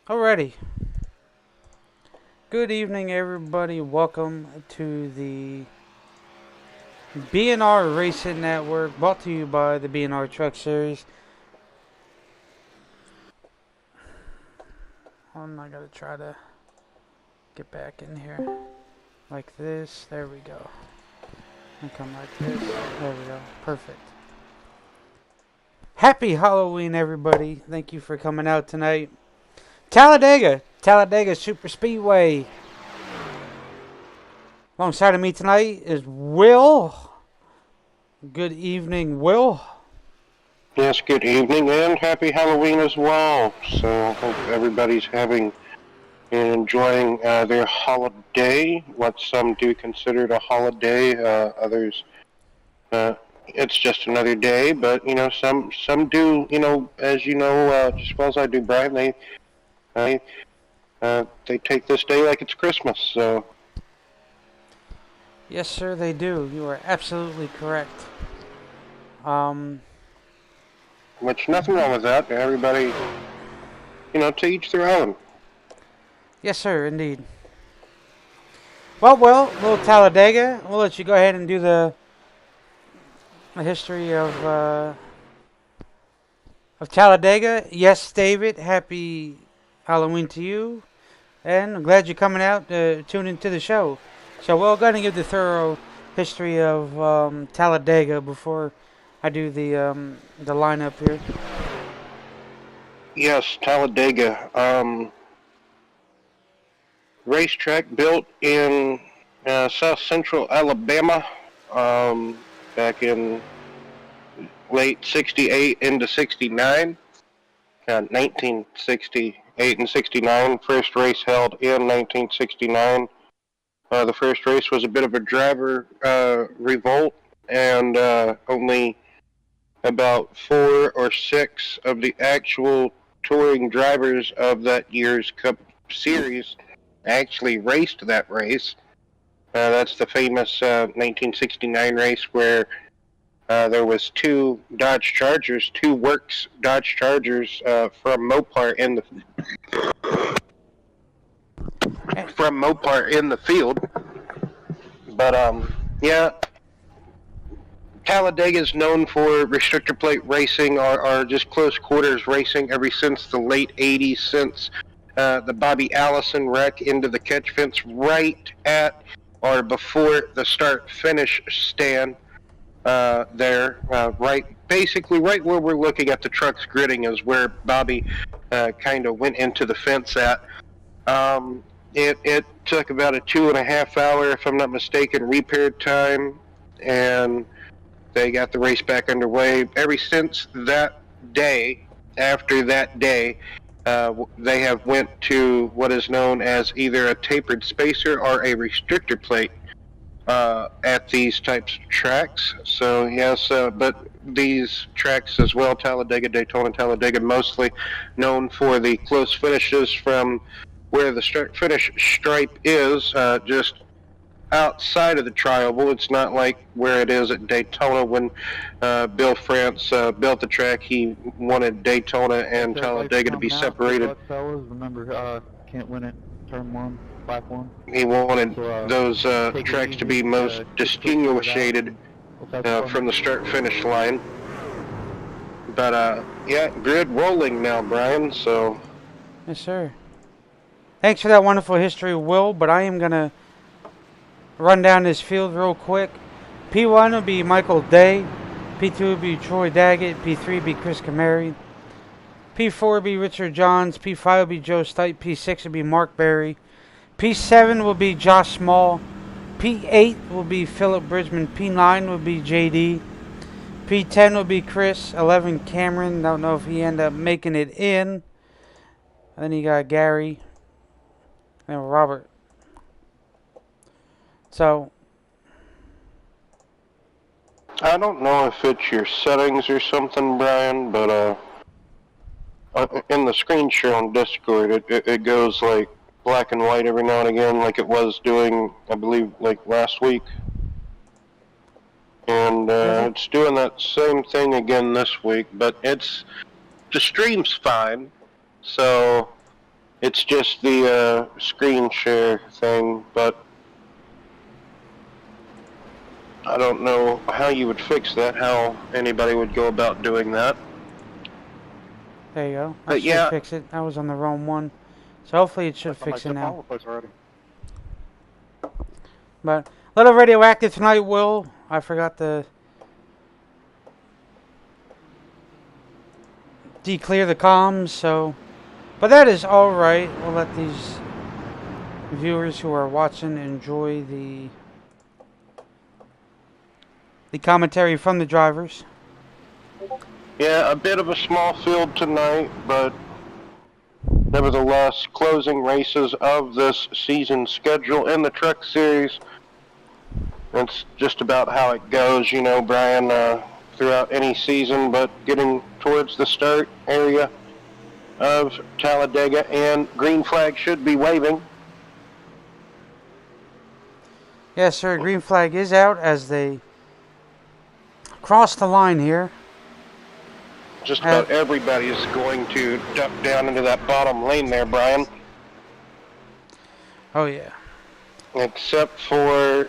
Alrighty. Good evening, everybody. Welcome to the B&R Racing Network, brought to you by the B&R Truck Series. I'm not gonna try to get back in here like this. There we go. And come like this. There we go. Perfect. Happy Halloween, everybody. Thank you for coming out tonight. Talladega Super Speedway. Alongside of me tonight is Will. Good evening, Will. Yes, good evening and happy Halloween as well. So hope everybody's having and enjoying their holiday, what some do consider a holiday, others it's just another day. But some do, as you know, just as well as I do, Brian. They take this day like it's Christmas. So Yes, sir, they do. You are absolutely correct. which nothing wrong with that. Everybody, to each their own. Yes, sir, indeed. Well, little Talladega. We'll let you go ahead and do the history of Talladega. Yes, David. Happy Halloween to you, and I'm glad you're coming out to tune into the show. So we're going to give the thorough history of Talladega before I do the lineup here. Yes, Talladega. Racetrack built in south central Alabama back in late 68 into 69. 1968 and 69. First race held in 1969. The first race was a bit of a driver revolt, and only about 4 or 6 of the actual touring drivers of that year's Cup Series actually raced that race. That's the famous 1969 race where there was two Works Dodge Chargers from Mopar in the field. But yeah, Talladega is known for restrictor plate racing or just close quarters racing ever since the late 80s, since the Bobby Allison wreck into the catch fence right at or before the start-finish stand basically right where we're looking at the truck's gridding is where Bobby kind of went into the fence at. It took about a 2.5 hour, if I'm not mistaken, repair time, and they got the race back underway. Ever since that day, after that day, they have went to what is known as either a tapered spacer or a restrictor plate at these types of tracks. So yes, but these tracks as well, Talladega, Daytona, Talladega, mostly known for the close finishes from where the start-finish stripe is, just outside of the tri-oval. It's not like where it is at Daytona when Bill France built the track. He wanted Daytona and Talladega to be separated. Remember, can't win it. Turn one, platform. He wanted those tracks to be most distinguished from the start-finish line. But yeah, grid rolling now, Brian. So Yes, sir. Thanks for that wonderful history, Will, but I am going to run down this field real quick. P1 will be Michael Day. P2 will be Troy Daggett. P3 will be Chris Camary. P4 will be Richard Johns. P5 will be Joe Stipe. P6 will be Mark Berry. P7 will be Josh Small. P8 will be Philip Bridgman. P9 will be JD. P10 will be Chris. 11 Cameron. Don't know if he ended up making it in. Then you got Gary and Robert. So I don't know if it's your settings or something, Brian, but in the screen share on Discord, it goes like black and white every now and again, like it was doing, I believe, like last week. And it's doing that same thing again this week, but the stream's fine. So It's just the screen share thing, but I don't know how you would fix that, how anybody would go about doing that. There you go. That But should yeah, fix it. I was on the wrong one. So hopefully it should fix it Somebody took all now. the place already. But a little radioactive tonight, Will. I forgot to declear the comms, so... But that is alright. We'll let these viewers who are watching enjoy the commentary from the drivers. yeah, a bit of a small field tonight, but nevertheless, closing races of this season schedule in the Truck Series. That's just about how it goes, you know, Brian, throughout any season, but getting towards the start area of Talladega, and green flag should be waving. Yes, sir. Green flag is out as they cross the line here. Just about everybody is going to duck down into that bottom lane there, Brian. Oh, yeah. Except for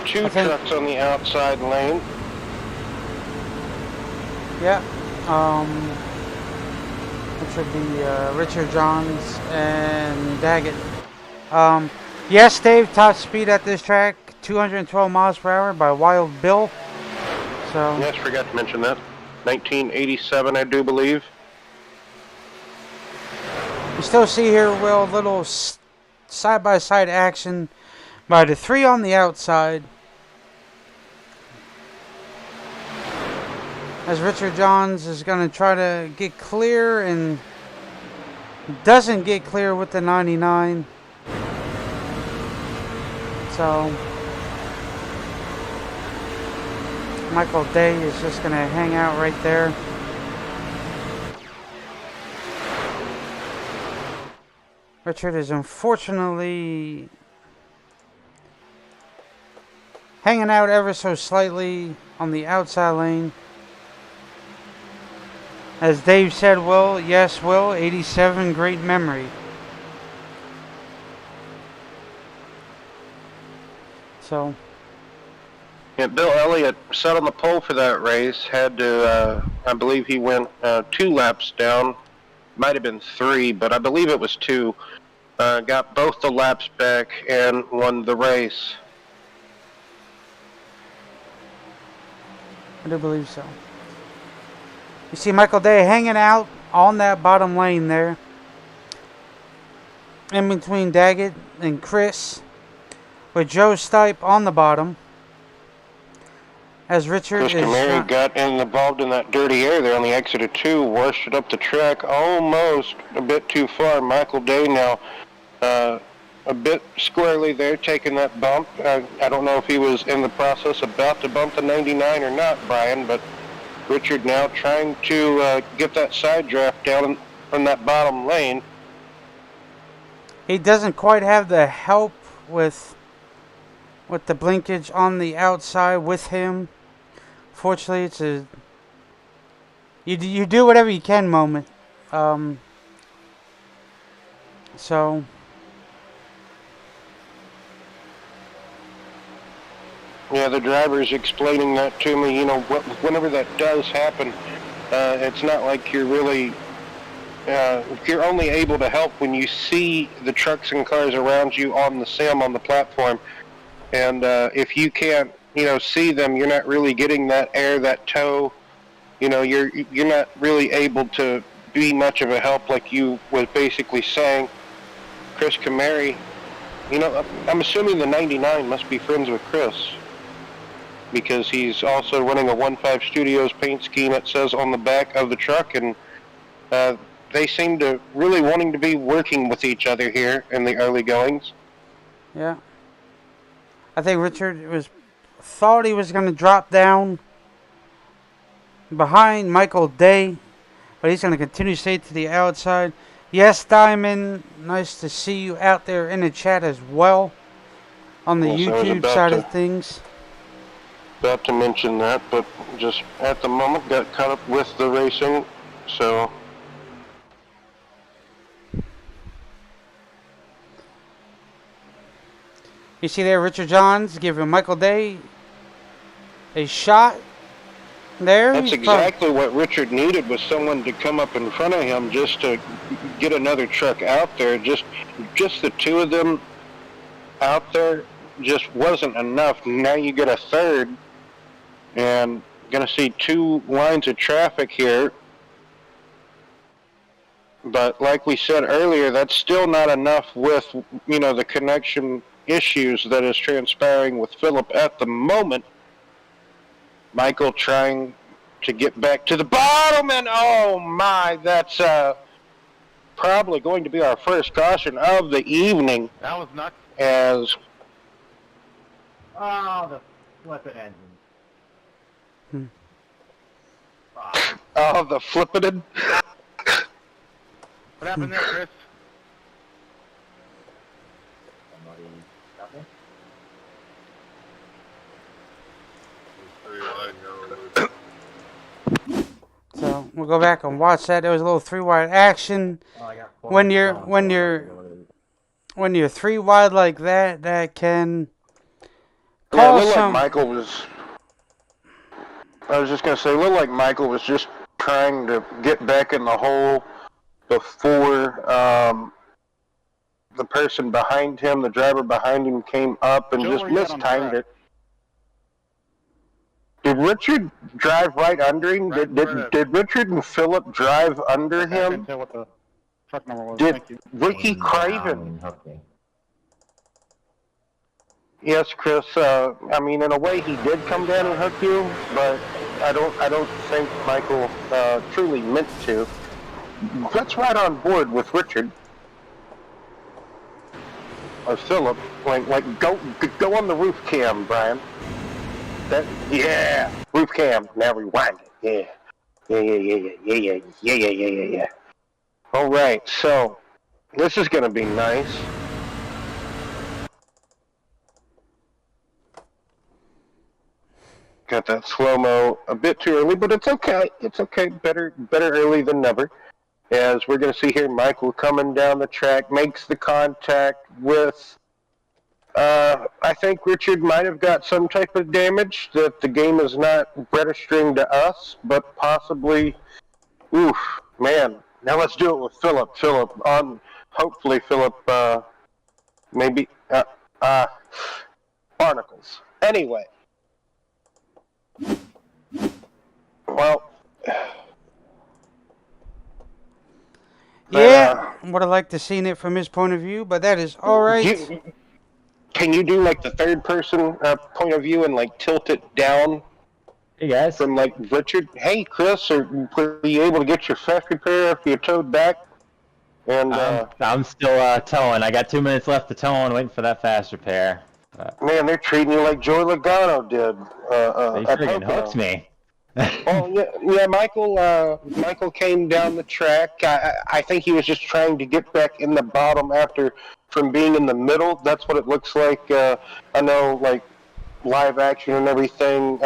two trucks on the outside lane. Yeah. Which would be Richard Johns and Daggett. Yes, Dave, top speed at this track, 212 miles per hour by Wild Bill. So yes, forgot to mention that. 1987, I do believe. you still see here, Will, little side-by-side action by the three on the outside. As Richard Johns is going to try to get clear and doesn't get clear with the 99. So Michael Day is just going to hang out right there. Richard is unfortunately hanging out ever so slightly on the outside lane. As Dave said, Will, yes, Will, 87, great memory. So, yeah, Bill Elliott sat on the pole for that race. Had to, I believe he went 2 laps down. Might have been 3, but I believe it was 2. Got both the laps back and won the race. I do believe so. You see Michael Day hanging out on that bottom lane there. In between Daggett and Chris. With Joe Stipe on the bottom. As Richard Chris Camary got involved in that dirty air there on the exit of 2. Washed it up the track almost a bit too far. Michael Day now a bit squarely there, taking that bump. I don't know if he was in the process about to bump the 99 or not, Brian, but Richard now trying to get that side draft down in that bottom lane. He doesn't quite have the help with the blinkage on the outside with him. Fortunately, it's a you do whatever you can moment. So yeah, the driver's explaining that to me. You know, whenever that does happen, it's not like you're really you're only able to help when you see the trucks and cars around you on the sim on the platform. And if you can't, you know, see them, you're not really getting that air, that tow. You know, you're not really able to be much of a help, like you was basically saying. Chris Camary, you know, I'm assuming the 99 must be friends with Chris, because he's also running a 1.5 Studios paint scheme, it says on the back of the truck, and they seem to really wanting to be working with each other here in the early goings. yeah. I think Richard thought he was going to drop down behind Michael Day, but he's going to continue to stay to the outside. Yes, Diamond, nice to see you out there in the chat as well on the YouTube side of things. About to mention that, but just at the moment got caught up with the racing, so You see there, Richard Johns giving Michael Day a shot there. That's exactly what Richard needed, was someone to come up in front of him just to get another truck out there. Just the two of them out there just wasn't enough. Now you get a third, and going to see two lines of traffic here. But like we said earlier, that's still not enough with, the connection issues that is transpiring with Phillip at the moment. Michael trying to get back to the bottom, and oh my, that's probably going to be our first caution of the evening. That was nuts. As the flippin' engine. the flippin'. What happened there, Chris? So we'll go back and watch that. There was a little 3-wide action. When you're 3 wide like that, that can cause some. Like Michael was. I was just gonna say, it looked like Michael was just trying to get back in the hole before the person behind him, the driver behind him, came up and just mistimed it. Did Richard drive right under him? Did Richard and Phillip drive under him? I can't tell what the truck number was. Did Ricky Craven? Yes, Chris. I mean, in a way, he did come down and hook you, but I don't think Michael truly meant to. Let's ride on board with Richard or Phillip. Like go on the roof cam, Brian. Roof cam. Now rewind it. Yeah. All right, so this is going to be nice. Got that slow-mo a bit too early, but it's okay. It's okay. Better early than never. As we're going to see here, Michael coming down the track, makes the contact with, I think Richard might have got some type of damage that the game is not registering to us, but possibly, man. Now let's do it with Phillip. Hopefully Phillip, maybe, barnacles. Anyway. Well. Yeah, would have liked to seen it from his point of view, but that is all right. Can you do like the third person point of view and like tilt it down? Hey guys. From like Richard. Hey Chris, were you able to get your fast repair after you towed back? And I'm still towing. I got 2 minutes left to tow and waiting for that fast repair. Man, they're treating you like Joey Logano did. They friggin' hooked me. Yeah. Michael came down the track. I think he was just trying to get back in the bottom from being in the middle. That's what it looks like. I know, like live action and everything.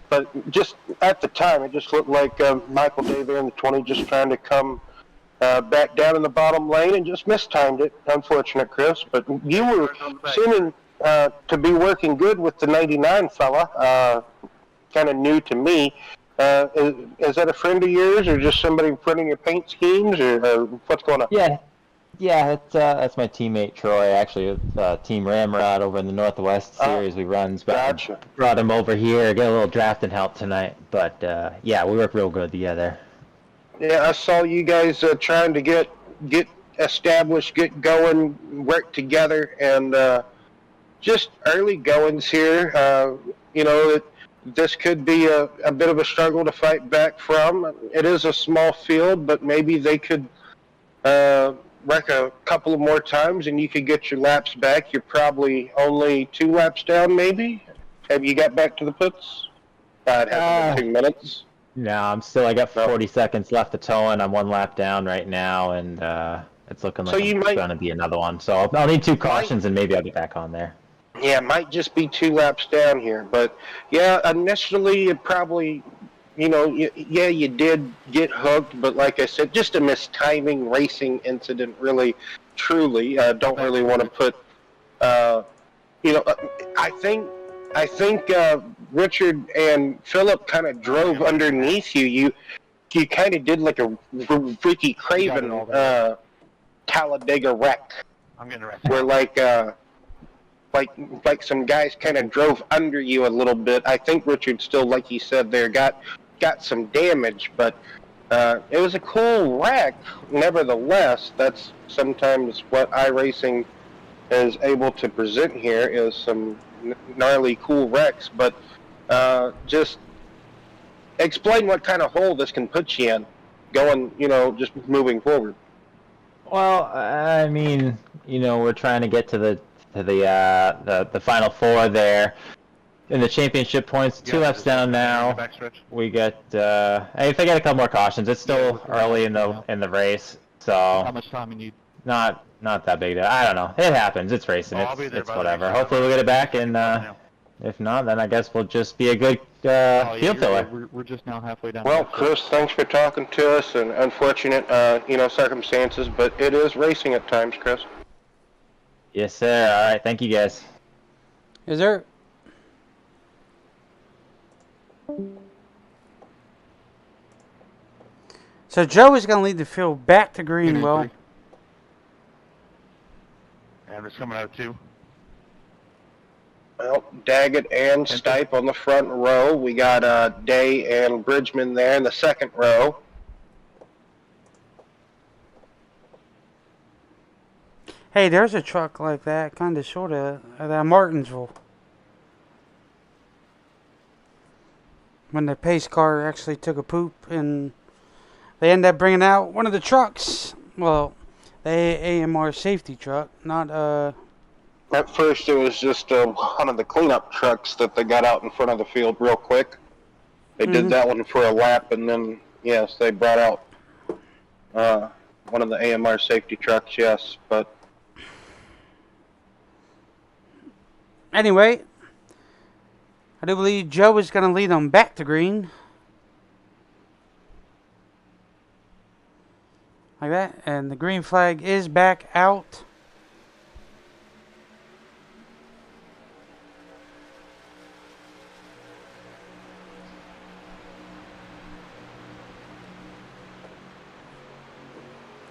But just at the time, it just looked like Michael Day there in the 20, just trying to come back down in the bottom lane and just mistimed it. Unfortunate, Chris. But you were seeming to be working good with the 99 fella. Kind of new to me. Is that a friend of yours, or just somebody putting your paint schemes, or what's going on? Yeah, that's my teammate Troy. Actually, Team Ramrod over in the Northwest Series we runs. But Gotcha. Brought him over here, get a little drafting help tonight. But yeah, we work real good together. Yeah, I saw you guys trying to get established, get going, work together, and just early goings here. This could be a bit of a struggle to fight back from. It is a small field, but maybe they could wreck a couple of more times and you could get your laps back. You're probably only 2 laps down, maybe? Have you got back to the pits? I'd have 2 minutes. No, I got 40 seconds left to tow, and I'm 1 lap down right now, and it's looking like it's going to be another one. So I'll need 2 cautions, and maybe I'll get back on there. Yeah, it might just be 2 laps down here. But, yeah, initially it probably, you did get hooked. But like I said, just a mistiming racing incident, really, truly. Don't really want to put you know, I think Richard and Philip kind of drove underneath you. You kind of did like a Ricky Craven Talladega wreck. I'm getting wrecked. Where like some guys kind of drove under you a little bit. I think Richard still, like he said there, got some damage, but it was a cool wreck. Nevertheless, that's sometimes what iRacing is able to present here is some gnarly cool wrecks. But just explain what kind of hole this can put you in, going, just moving forward. Well, I mean, we're trying to get to the final four there in the championship points. 2 laps down now. We get if I get a couple more cautions, it's still early in the race, so how much time you need? Not that big. I don't know. It happens. It's racing. It's whatever. Hopefully we'll get it back, and if not, then I guess we'll just be a good field filler. We're just now halfway down. Well, Chris, thanks for talking to us, and unfortunate, circumstances, but it is racing at times, Chris. Yes, sir. All right. Thank you, guys. Is there? So Joe is going to lead the field back to Greenwell. And it's coming out too. Well, Daggett and Stipe on the front row. We got Day and Bridgman there in the second row. Hey, there's a truck like that, kind of, sort of, at Martinsville. When the pace car actually took a poop, and they ended up bringing out one of the trucks. Well, the AMR safety truck, not At first, it was just one of the cleanup trucks that they got out in front of the field real quick. They did that one for a lap, and then, yes, they brought out one of the AMR safety trucks, yes. But anyway, I do believe Joe is going to lead them back to green. Like that, and the green flag is back out.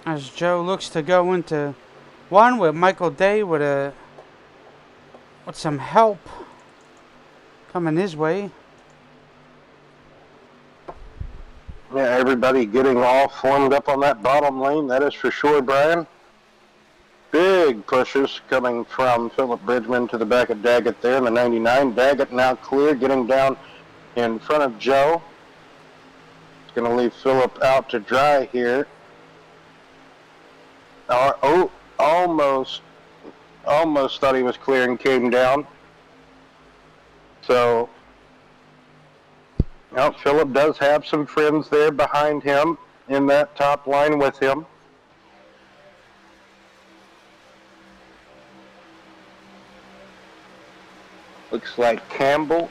As Joe looks to go into one with Michael Day with some help coming his way. yeah, everybody getting all formed up on that bottom lane, that is for sure, Brian. Big pushes coming from Philip Bridgman to the back of Daggett there in the 99. Daggett now clear, getting down in front of Joe. It's going to leave Philip out to dry here. Almost thought he was clear and came down. So, well, Philip does have some friends there behind him in that top line with him. Looks like Campbell.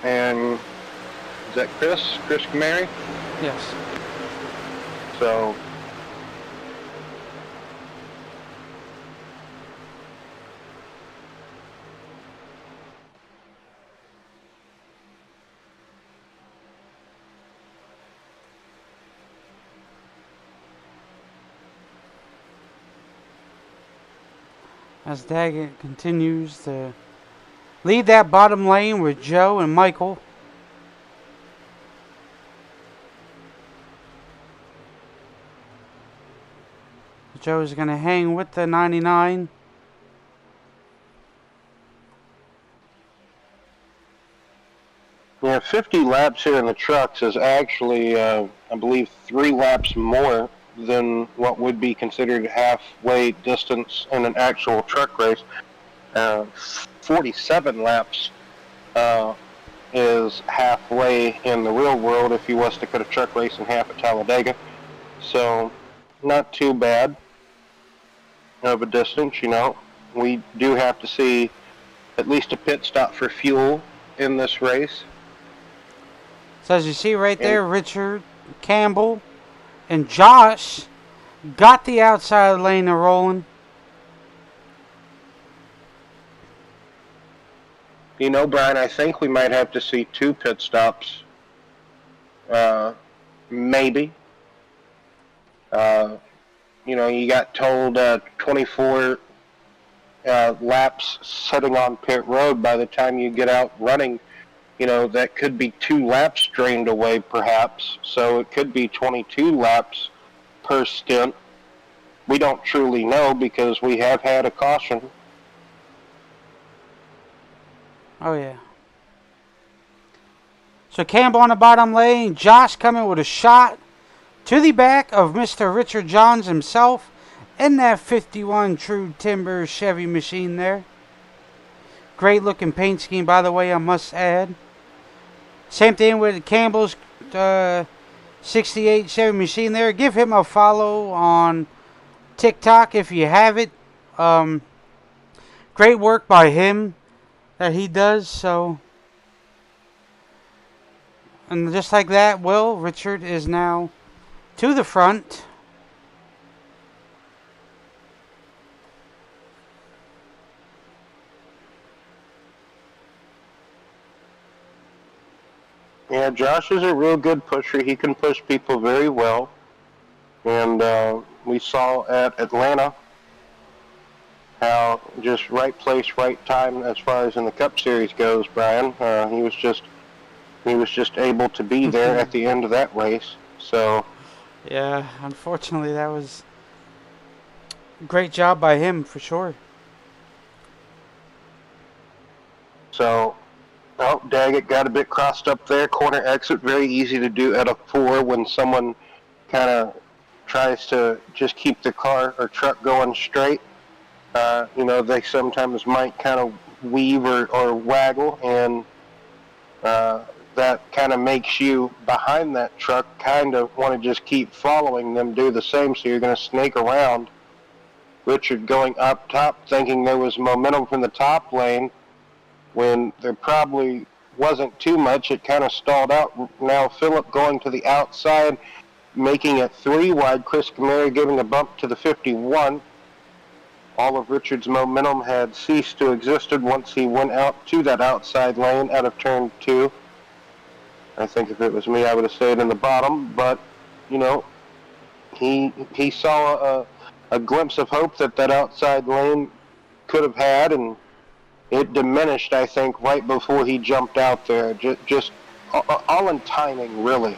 And is that Chris Camary? Yes. So as Daggett continues to lead that bottom lane with Joe and Michael. Joe's going to hang with the 99. Yeah, 50 laps here in the trucks is actually, I believe, 3 laps more than what would be considered halfway distance in an actual truck race. 47 laps is halfway in the real world if you was to cut a truck race in half at Talladega. So, not too bad of a distance, We do have to see at least a pit stop for fuel in this race. So as you see right there, Richard, Campbell, and Josh got the outside lane rolling. You know, Brian, I think we might have to see 2 pit stops. Maybe. You know, you got told 24 laps sitting on pit road. By the time you get out running, you know, that could be 2 laps drained away perhaps. So it could be 22 laps per stint. We don't truly know because we have had a caution. Oh, yeah. So Campbell on the bottom lane. Josh coming with a shot to the back of Mr. Richard Johns himself in that 51 True Timber Chevy machine there. Great looking paint scheme, by the way, I must add. Same thing with Campbell's 68 Chevy machine there. Give him a follow on TikTok if you have it. Great work by him that he does. So, and just like that, Richard is now to the front. Yeah, Josh is a real good pusher. He can push people very well. And we saw at Atlanta how just right place, right time as far as in the Cup Series goes, Brian. He was just able to be there at the end of that race. So yeah, unfortunately, that was a great job by him for sure. So, oh, Daggett got a bit crossed up there. Corner exit, very easy to do at a 4 when someone kind of tries to just keep the car or truck going straight. You know, they sometimes might kind of weave or waggle, and that kind of makes you behind that truck kind of want to just keep following them do the same, so you're going to snake around. Richard going up top thinking there was momentum from the top lane when there probably wasn't too much. It kind of stalled out. Now Phillip going to the outside, making it 3 wide. Chris Camary giving a bump to the 51. All of Richard's momentum had ceased to exist once he went out to that outside lane out of turn 2. I think if it was me, I would have stayed in the bottom. But, you know, he saw a glimpse of hope that outside lane could have had, and it diminished, I think, right before he jumped out there. Just all in timing, really,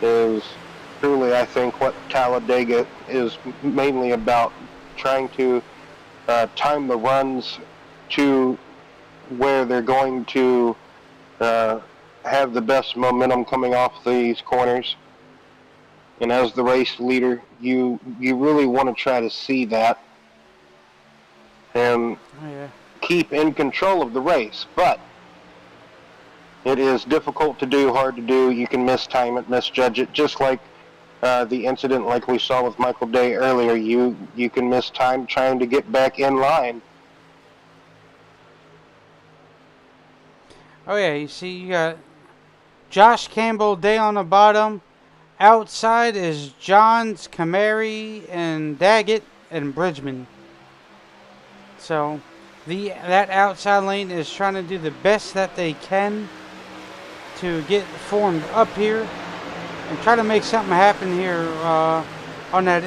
is truly, I think, what Talladega is mainly about. Trying to time the runs to where they're going to have the best momentum coming off these corners. And as the race leader, you really want to try to see that and keep in control of the race. But it is difficult to do, hard to do. You can mistime it, misjudge it, just like the incident like we saw with Michael Day earlier. You can miss time trying to get back in line. Oh yeah, you see you got Josh Campbell Day on the bottom. Outside is Johns, Camary, and Daggett, and Bridgman. So that outside lane is trying to do the best that they can to get formed up here and try to make something happen here on that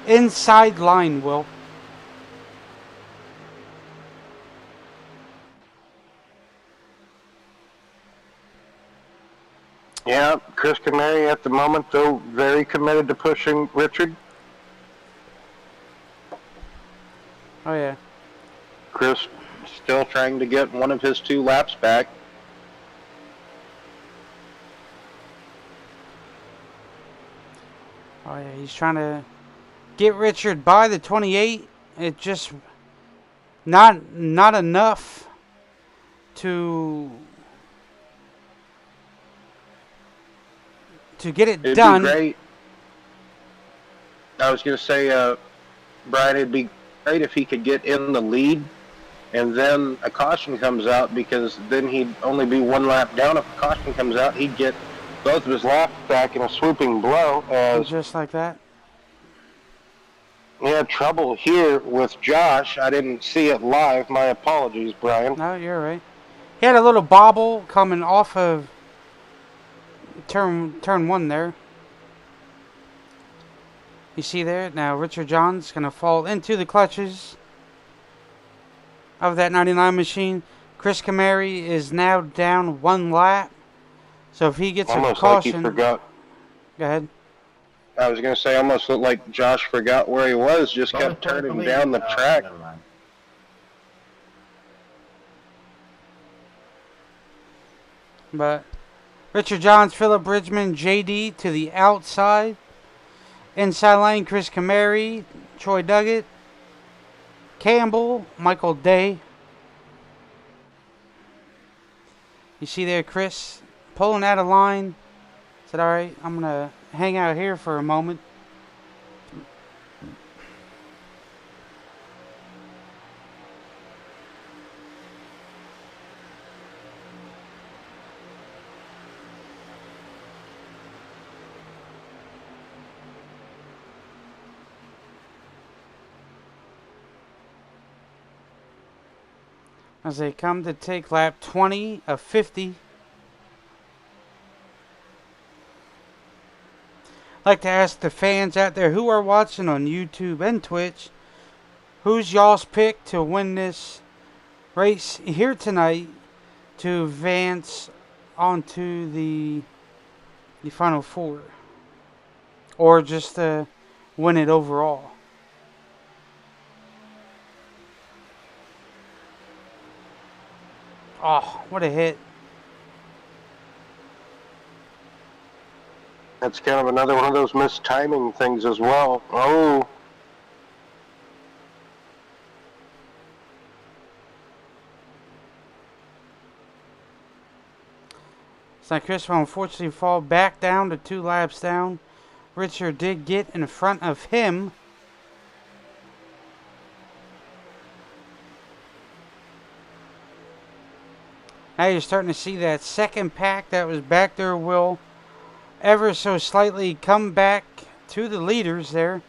inside line, Will. Yeah, Chris Camary at the moment, though, very committed to pushing Richard. Oh, yeah. Chris still trying to get one of his 2 laps back. Oh, yeah, he's trying to get Richard by the 28. It just not enough to get it done. It'd be great. I was going to say, Brian, it'd be great if he could get in the lead and then a caution comes out, because then he'd only be 1 lap down. If a caution comes out, he'd get both of his laps back in a swooping blow. Just like that. Yeah, trouble here with Josh. I didn't see it live. My apologies, Brian. No, you're right. He had a little bobble coming off of turn one there. You see there? Now Richard John's going to fall into the clutches of that 99 machine. Chris Camary is now down one lap. So if he gets Almost a caution... like he forgot. Go ahead. I was going to say, almost looked like Josh forgot where he was, just kept turning down the track. But Richard Johns, Philip Bridgman, JD to the outside. Inside lane, Chris Camary, Troy Duggett, Campbell, Michael Day. You see there, Chris pulling out of line. Said, all right, I'm going to hang out here for a moment. As they come to take lap 20 of 50. I'd like to ask the fans out there who are watching on YouTube and Twitch, who's y'all's pick to win this race here tonight to advance onto the Final Four? Or just to win it overall? Oh, what a hit. That's kind of another one of those missed timing things as well. Oh. So Chris will unfortunately fall back down to 2 laps down. Richard did get in front of him. Now you're starting to see that second pack that was back there will ever so slightly come back to the leaders there.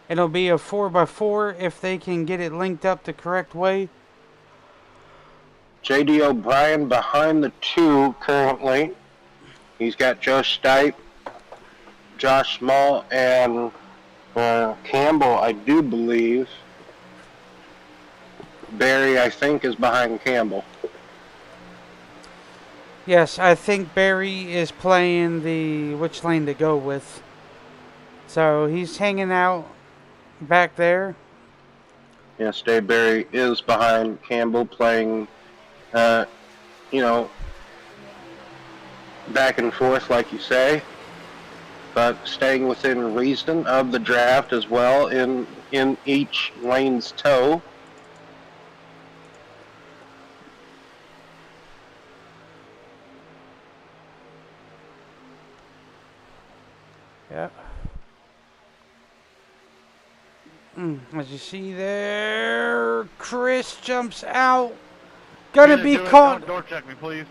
It'll be a 4x4 if they can get it linked up the correct way. J.D. O'Brien behind the 2 currently. He's got Joe Stipe, Josh Small, and Campbell, I do believe. Barry, I think, is behind Campbell. Yes, I think Barry is playing the which lane to go with. So he's hanging out back there. Yes, Dave Barry is behind Campbell playing, back and forth, like you say, but staying within reason of the draft as well in each lane's tow. Yeah. As you see there, Chris jumps out. Gonna be caught. Door check me, please.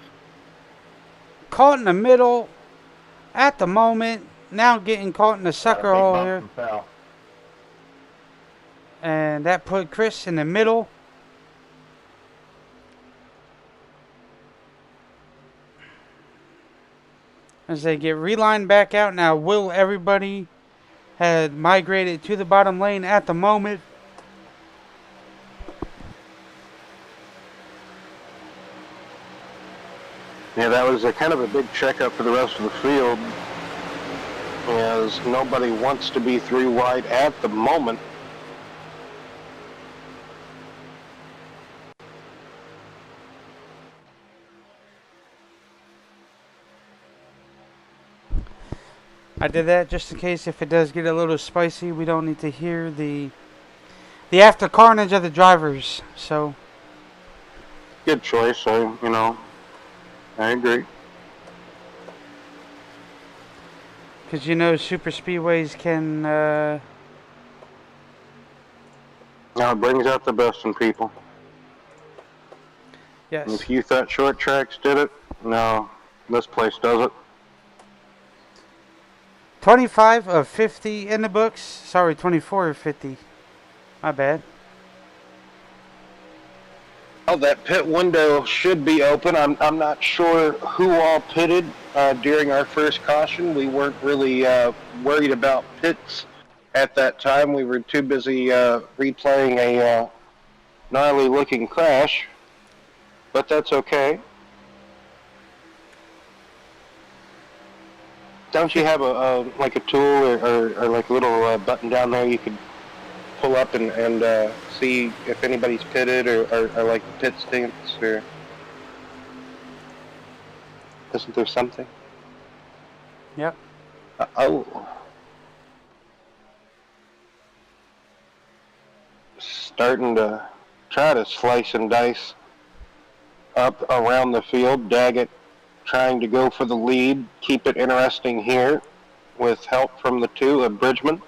Caught in the middle at the moment. Now getting caught in the sucker hole here. And that put Chris in the middle. As they get relined back out. Now will everybody had migrated to the bottom lane at the moment. Yeah, that was a kind of a big checkup for the rest of the field, as nobody wants to be 3 wide at the moment. I did that just in case if it does get a little spicy, we don't need to hear the after carnage of the drivers. So Good choice. I agree. because super speedways can Now it brings out the best in people. yes. If you thought short tracks did it, no, this place does it. 25 of 50 in the books. Sorry, 24 of 50. My bad. Well, that pit window should be open. I'm not sure who all pitted during our first caution. We weren't really worried about pits at that time. We were too busy replaying a gnarly-looking crash, but that's okay. Don't you have like a tool or like a little button down there you could pull up and see if anybody's pitted or like pit stance, or isn't there something? Yep. Oh. Starting to try to slice and dice up around the field. Daggett trying to go for the lead, keep it interesting here with help from the two of Bridgman.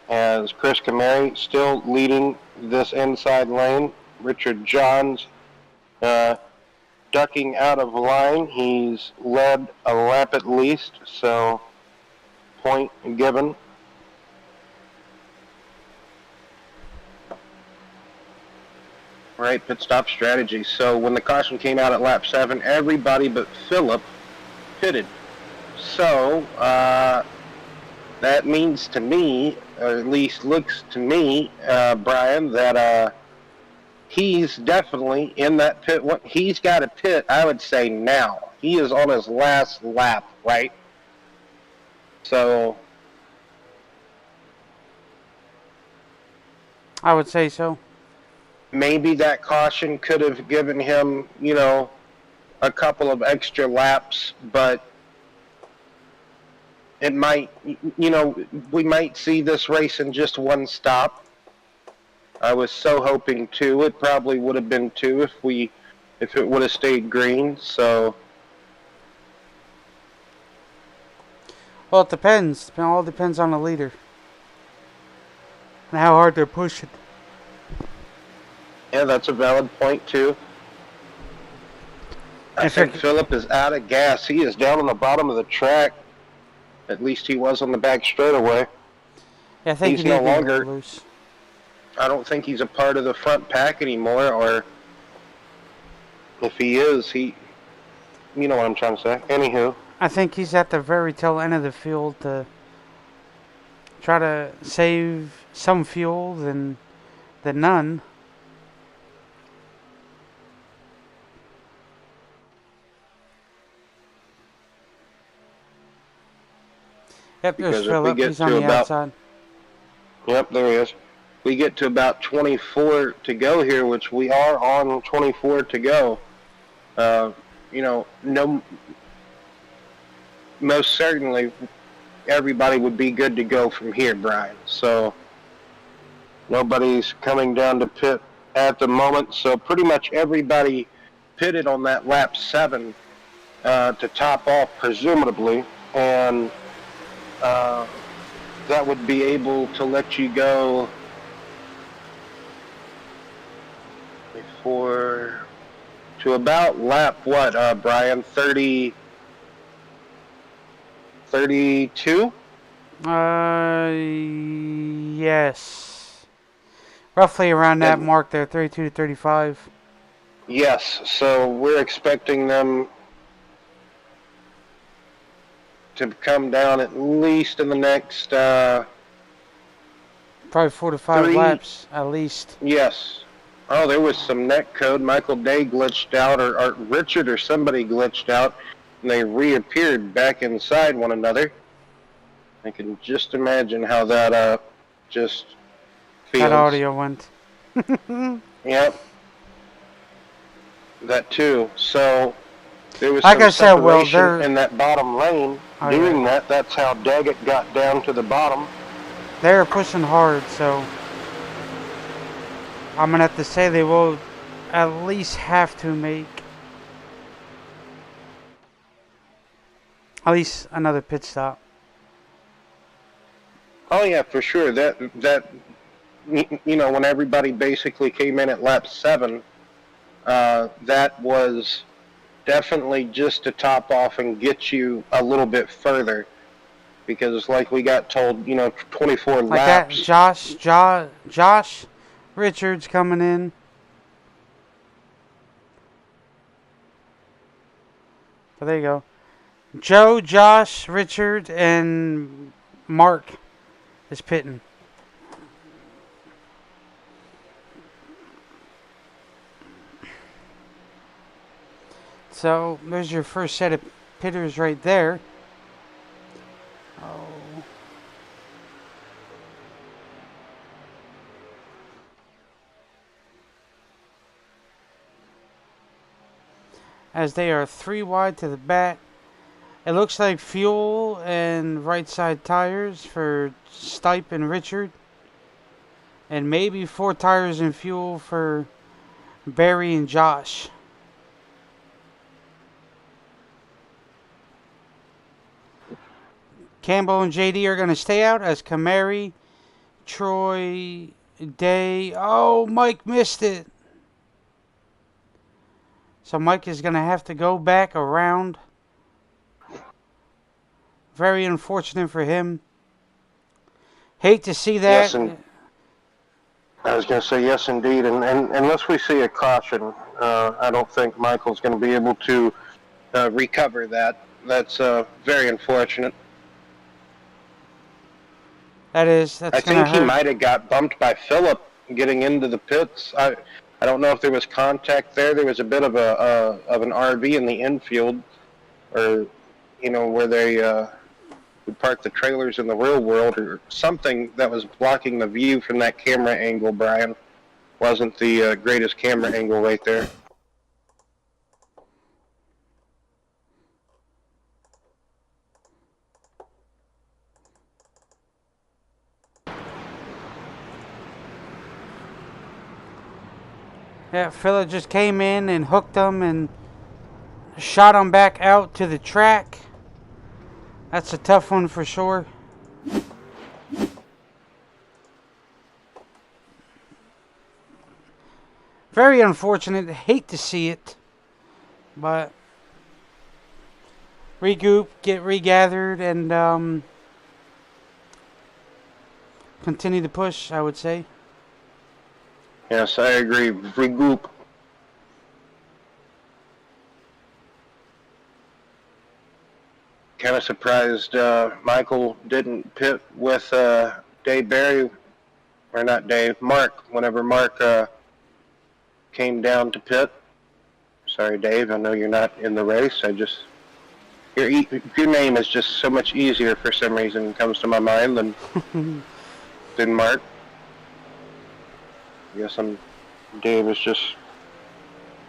As Chris Camary still leading this inside lane. Richard Johns ducking out of line. He's led a lap at least, so point given. Right, pit stop strategy. So when the caution came out at lap 7, everybody but Phillip pitted. So that means to me, or at least looks to me, Brian, that he's definitely in that pit. He's got a pit, I would say, now. He is on his last lap, right? So I would say so. Maybe that caution could have given him, a couple of extra laps, but it might, we might see this race in just one stop. I was so hoping 2. It probably would have been 2 if it would have stayed green. So, Well, it depends. It all depends on the leader and how hard they're pushing. yeah, that's a valid point too. I think Phillip is out of gas. He is down on the bottom of the track. At least he was on the back straightaway. Yeah, I think He's he no may be longer loose. I don't think he's a part of the front pack anymore, or if he is, you know what I'm trying to say. Anywho. I think he's at the very tail end of the field to try to save some fuel than none. Yep, there's Phillip. He's on the outside. Yep, there he is. We get to about 24 to go here, which we are on 24 to go. Most certainly everybody would be good to go from here, Brian. So nobody's coming down to pit at the moment. So pretty much everybody pitted on that lap 7 to top off, presumably, and that would be able to let you go to about lap Brian, 32? Yes. Roughly around that mark there, 32 to 35. Yes, so we're expecting them to come down at least in the next probably 4 to 5 laps at least. Yes. Oh, there was some net code. Michael Day glitched out, or Richard or somebody glitched out, and they reappeared back inside one another. I can just imagine how that just feels. That audio went. Yep. That too. So there was like some I said, Will, separation in that bottom lane. Doing that, that's how Daggett got down to the bottom. They're pushing hard, so I'm going to have to say they will at least have to make at least another pit stop. Oh yeah, for sure. That when everybody basically came in at lap 7, that was definitely just to top off and get you a little bit further. Because, like we got told, 24 Like that, laps. Josh Richards coming in. So there you go. Joe, Josh, Richard, and Mark is pitting. So there's your first set of pitters right there. Oh. As they are 3 wide to the back. It looks like fuel and right side tires for Stipe and Richard. And maybe 4 tires and fuel for Barry and Josh. Campbell and JD are going to stay out as Kamari, Troy, Day. Oh, Mike missed it. So Mike is going to have to go back around. Very unfortunate for him. Hate to see that. Yes, and I was going to say yes, indeed. And unless we see a caution, I don't think Michael's going to be able to recover that. That's very unfortunate. That's I going to think he hurt. might have got bumped by Phillip getting into the pits. I don't know if there was contact there. There was a bit of an RV in the infield, or where they would park the trailers in the real world, or something that was blocking the view from that camera angle. Brian, wasn't the greatest camera angle right there. Yeah, Phillip just came in and hooked him and shot him back out to the track. That's a tough one for sure. Very unfortunate. Hate to see it. But regroup, get regathered, and continue to push, I would say. Yes, I agree. Regroup. Kind of surprised Michael didn't pit with Dave Barry, or not Dave, Mark, whenever Mark came down to pit. Sorry, Dave, I know you're not in the race. Your name is just so much easier for some reason, comes to my mind than Mark. I guess Dave is just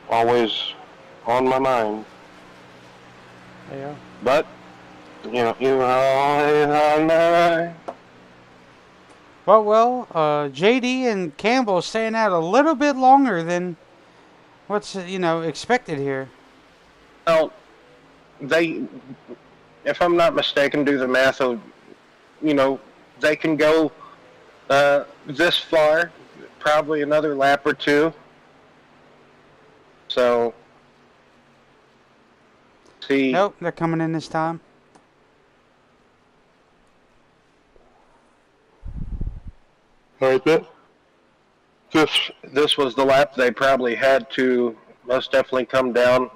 always on my mind. Yeah. But, you're always on my mind. Well, JD and Campbell staying out a little bit longer than what's, expected here. Well, they, if I'm not mistaken, do the math of, they can go this far, probably another lap or two. So, see. Nope, they're coming in this time. Right there. This was the lap they probably had to most definitely come down.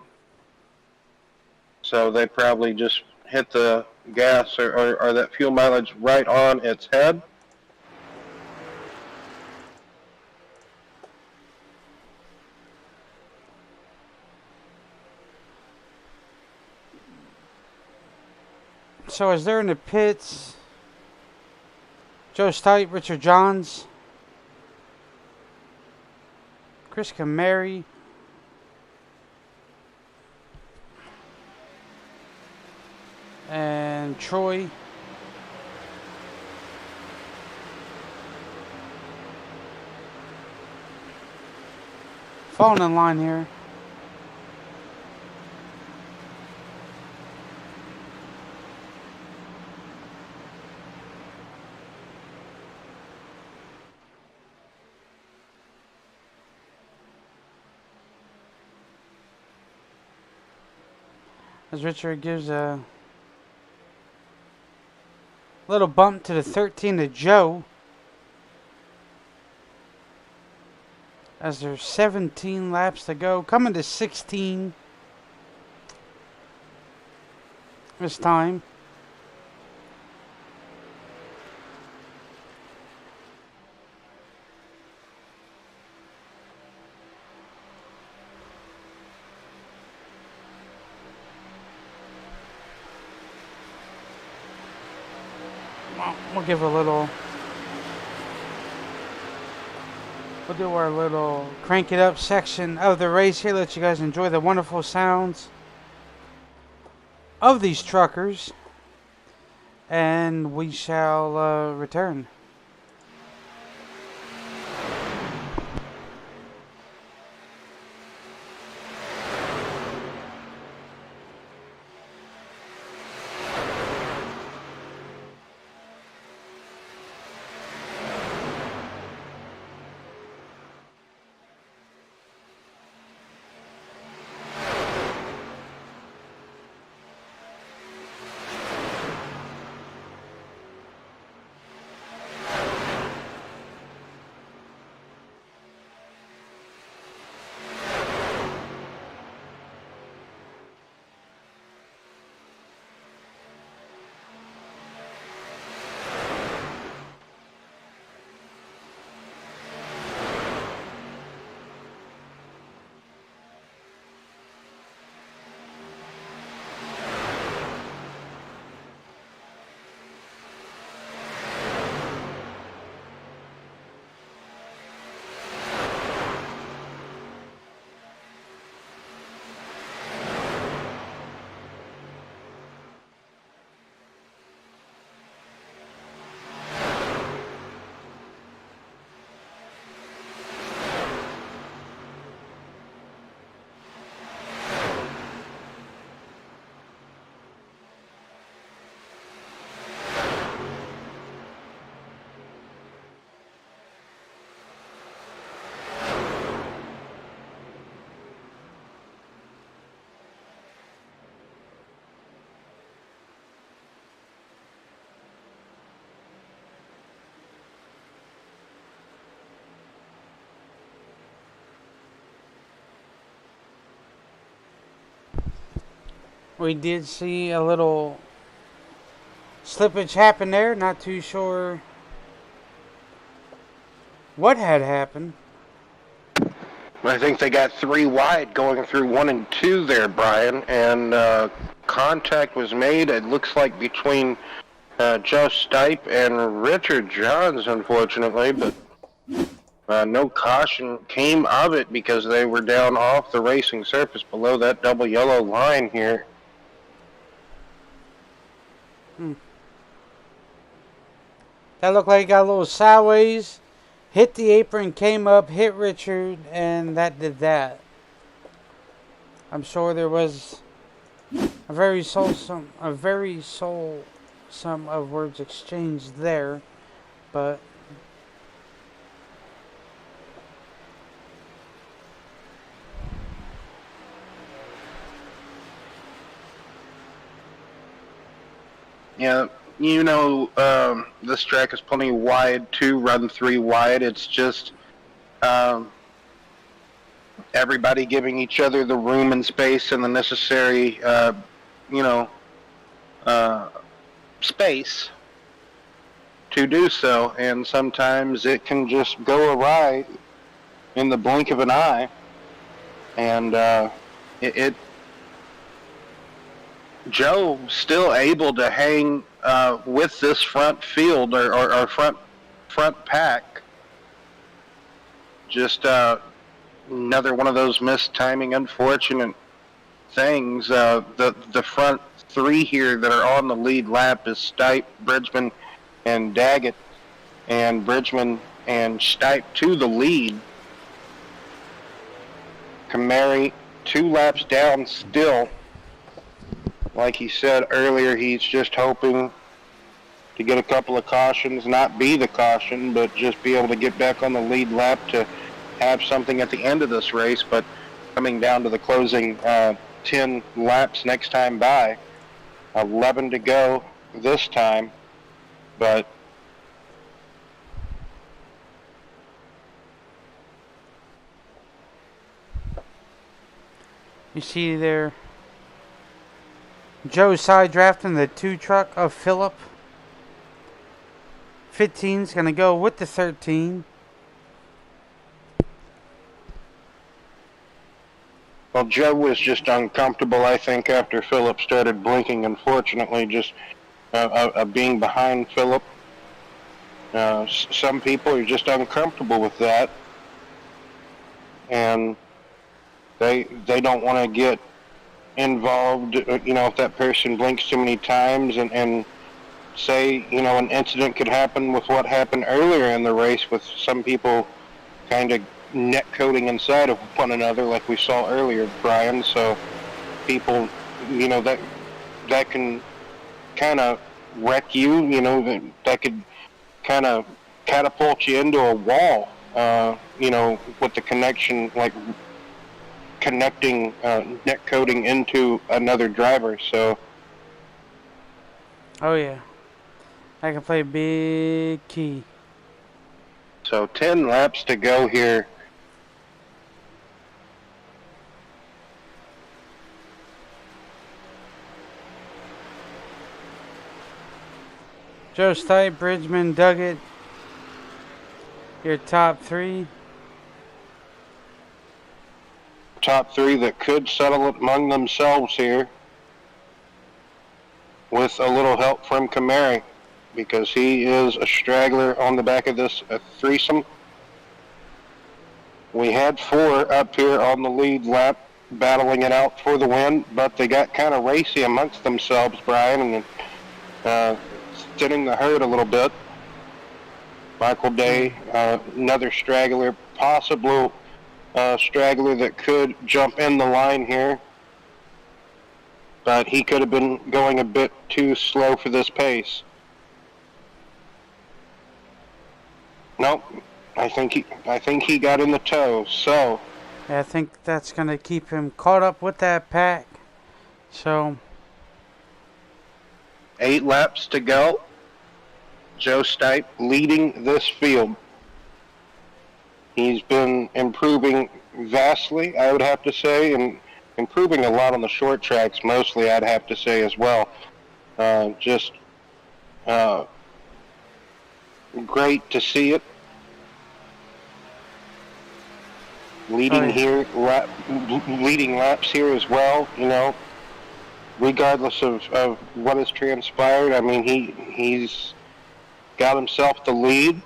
So they probably just hit the gas or that fuel mileage right on its head. So as they're in the pits, Joe Stipe, Richard Johns, Chris Kamari, and Troy. Falling in line here. As Richard gives a little bump to the 13 to Joe. As there's 17 laps to go. Coming to 16 this time. We'll give a little. We'll do our little crank it up section of the race here. Let you guys enjoy the wonderful sounds of these truckers. And we shall return. We did see a little slippage happen there. Not too sure what had happened. I think they got 3 wide going through 1 and 2 there, Brian, and contact was made, it looks like, between Joe Stipe and Richard Johns, unfortunately, but no caution came of it because they were down off the racing surface below that double yellow line here. That looked like it got a little sideways. Hit the apron, came up, hit Richard, and that did that. I'm sure there was a very soulsome of words exchanged there, but yeah, you know, this track is plenty wide to run 3 wide. It's just everybody giving each other the room and space and the necessary, space to do so. And sometimes it can just go awry in the blink of an eye. And Joe still able to hang with this front field or front pack. Just another one of those missed timing, unfortunate things. The front 3 here that are on the lead lap is Stipe, Bridgman, and Daggett, and Bridgman and Stipe to the lead. Kamari 2 laps down still. Like he said earlier, he's just hoping to get a couple of cautions, not be the caution, but just be able to get back on the lead lap to have something at the end of this race. But coming down to the closing 10 laps next time by. 11 to go this time, but you see there, Joe side drafting the 2 truck of Phillip. 15's going to go with the 13. well, Joe was just uncomfortable, I think, after Phillip started blinking. Unfortunately, just being behind Phillip. Some people are just uncomfortable with that, and they don't want to get involved. If that person blinks too many times, and say, an incident could happen with what happened earlier in the race with some people kind of net coding inside of one another, like we saw earlier, Brian. So people, that can kind of wreck you. That could kind of catapult you into a wall. With the connection, like connecting net coding into another driver. So. Oh yeah, I can play big key. So 10 laps to go here. Joe Stipe, Bridgman, Duggett, your top 3. Top 3 that could settle it among themselves here with a little help from Kamari, because he is a straggler on the back of this threesome. We had 4 up here on the lead lap battling it out for the win, but they got kind of racy amongst themselves, Brian, and thinning the herd a little bit. Michael Day, another straggler, possible straggler that could jump in the line here, but he could have been going a bit too slow for this pace. Nope, I think he got in the tow. So yeah, I think that's gonna keep him caught up with that pack. So 8 laps to go. Joe Stipe leading this field. He's been improving vastly, I would have to say, and improving a lot on the short tracks, mostly, I'd have to say as well. Great to see it. Leading leading laps here as well. Regardless of what has transpired, I mean, he's got himself the lead.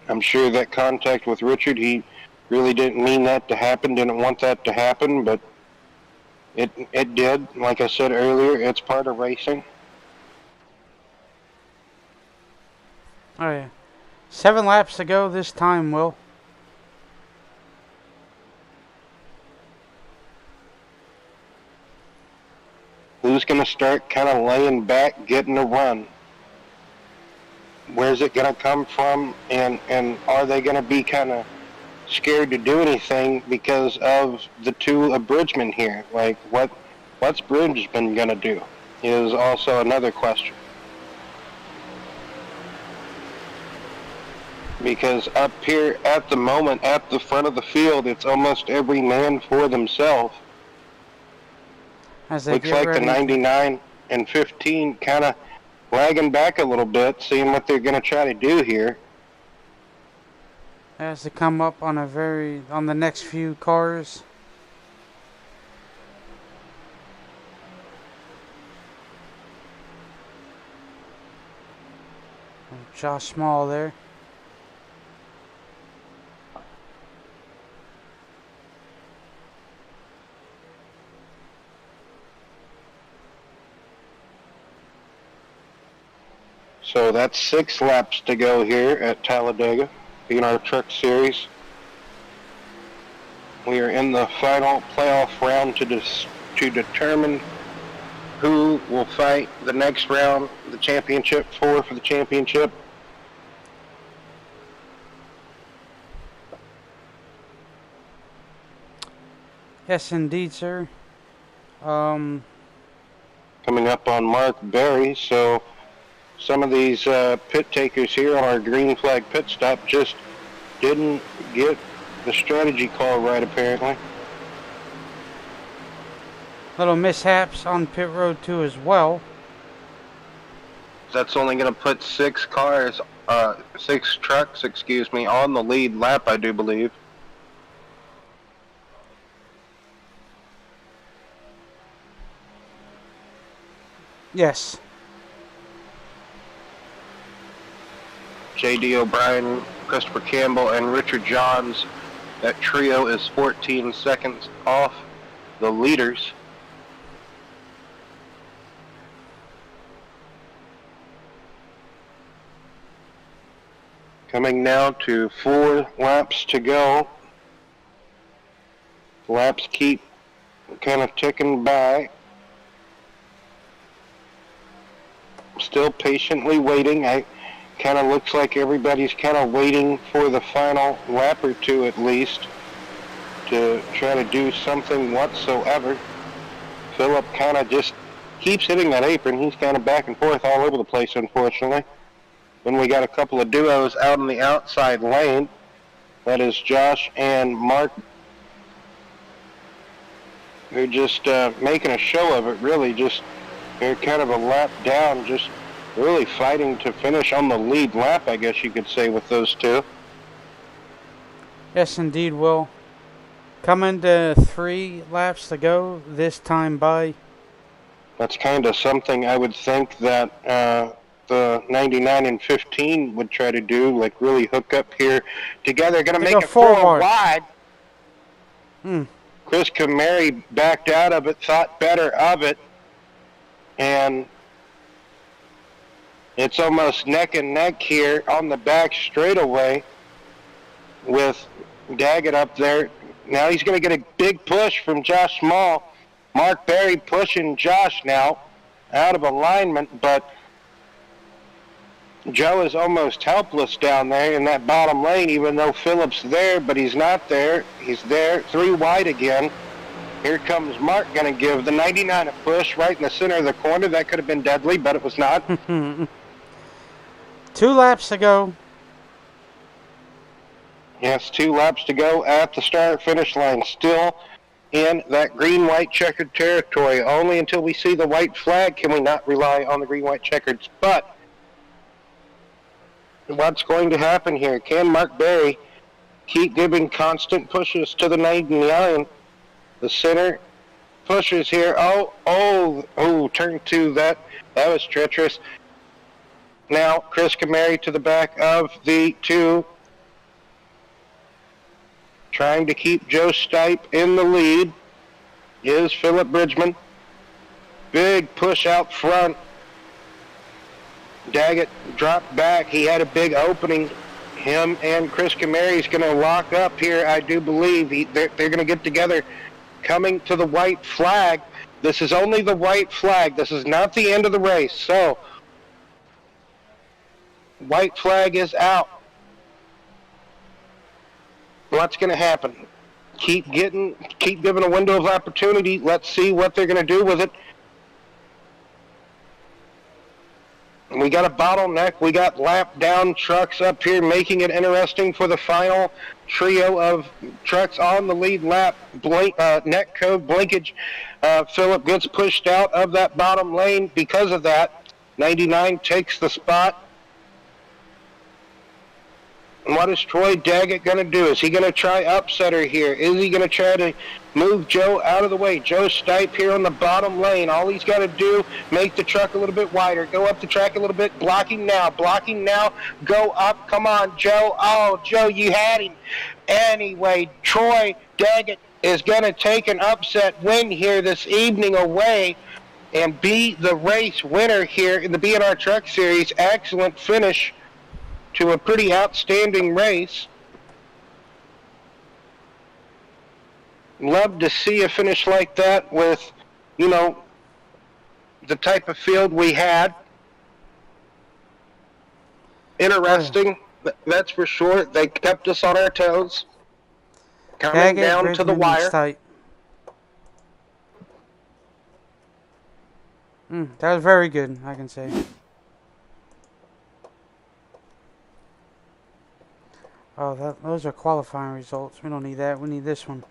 I'm sure that contact with Richard, he really didn't mean that to happen, didn't want that to happen, but it did. Like I said earlier, it's part of racing. oh yeah, 7 laps to go this time, Will. Who's going to start kind of laying back, getting a run? Where's it going to come from? And are they going to be kind of scared to do anything because of the 2 abridgment here? Like, what's Bridgman going to do is also another question. Because up here at the moment, at the front of the field, it's almost every man for themselves. As they Looks get like ready. the 99 and 15 kind of lagging back a little bit, seeing what they're going to try to do here. Has to come up on the next few cars. Josh Small there. So that's 6 laps to go here at Talladega in our truck series. We are in the final playoff round to determine who will fight the next round, the championship for the championship. Yes, indeed, sir. Um, Coming up on Mark Berry, so some of these pit takers here on our green flag pit stop just didn't get the strategy call right, apparently. little mishaps on pit road 2 as well. That's only going to put 6 trucks, on the lead lap, I do believe. Yes. J.D. O'Brien, Christopher Campbell, and Richard Johns. That trio is 14 seconds off the leaders. Coming now to 4 laps to go. Laps keep kind of ticking by. Still patiently waiting. Kind of looks like everybody's kind of waiting for the final lap or two at least to try to do something whatsoever. Philip kind of just keeps hitting that apron. He's kind of back and forth all over the place, unfortunately. Then we got a couple of duos out in the outside lane. That is Josh and Mark. They're just making a show of it, really. They're kind of a lap down, just really fighting to finish on the lead lap, I guess you could say, with those two. Yes, indeed, Will. Coming to 3 laps to go this time by. That's kind of something I would think that the 99 and 15 would try to do, like really hook up here together. Going to make it 4 wide. Chris Camary backed out of it, thought better of it, and it's almost neck and neck here on the back straightaway with Daggett up there. Now he's going to get a big push from Josh Small. Mark Berry pushing Josh now out of alignment, but Joe is almost helpless down there in that bottom lane, even though Phillips there, but he's not there. He's there, 3 wide again. Here comes Mark, going to give the 99 a push right in the center of the corner. That could have been deadly, but it was not. 2 laps to go. Yes, 2 laps to go at the start-finish line. Still in that green-white checkered territory. Only until we see the white flag can we not rely on the green-white checkers. But what's going to happen here? Can Mark Berry keep giving constant pushes to the 99? The center pushes here. Turn 2. That was treacherous. Now Chris Camary to the back of the 2. Trying to keep Joe Stipe in the lead is Philip Bridgman. Big push out front. Daggett dropped back. He had a big opening. Him and Chris Camary is going to lock up here, I do believe. They're going to get together. Coming to the white flag. This is only the white flag. This is not the end of the race. So, white flag is out. What's going to happen? Keep giving a window of opportunity. Let's see what they're going to do with it. We got a bottleneck. We got lap down trucks up here, making it interesting for the final trio of trucks on the lead lap. Net code blinkage. Phillip gets pushed out of that bottom lane because of that. 99 takes the spot. And what is Troy Daggett going to do? Is he going to try upsetter here? Is he going to try to move Joe out of the way? Joe Stipe here on the bottom lane. All he's got to do, make the truck a little bit wider. Go up the track a little bit. Blocking now. Go up. Come on, Joe. Oh, Joe, you had him. Anyway, Troy Daggett is going to take an upset win here this evening away and be the race winner here in the B&R Truck Series. Excellent finish to a pretty outstanding race. Love to see a finish like that with, the type of field we had. Interesting, that's for sure. They kept us on our toes. Coming down to the wire. That was very good, I can say. Oh, those are qualifying results. We don't need that. We need this one.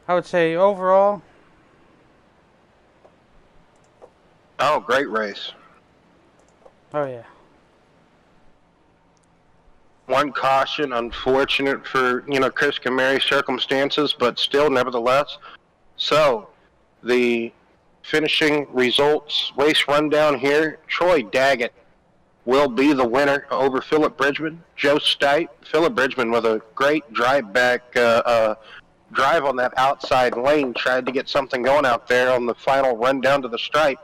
I would say overall. Oh, great race. Oh yeah. One caution, unfortunate for, Chris Kamari circumstances, but still, nevertheless. So, the finishing results, race rundown here. Troy Daggett will be the winner over Philip Bridgman. Joe Stipe, Philip Bridgman with a great drive back drive on that outside lane, tried to get something going out there on the final run down to the stripe.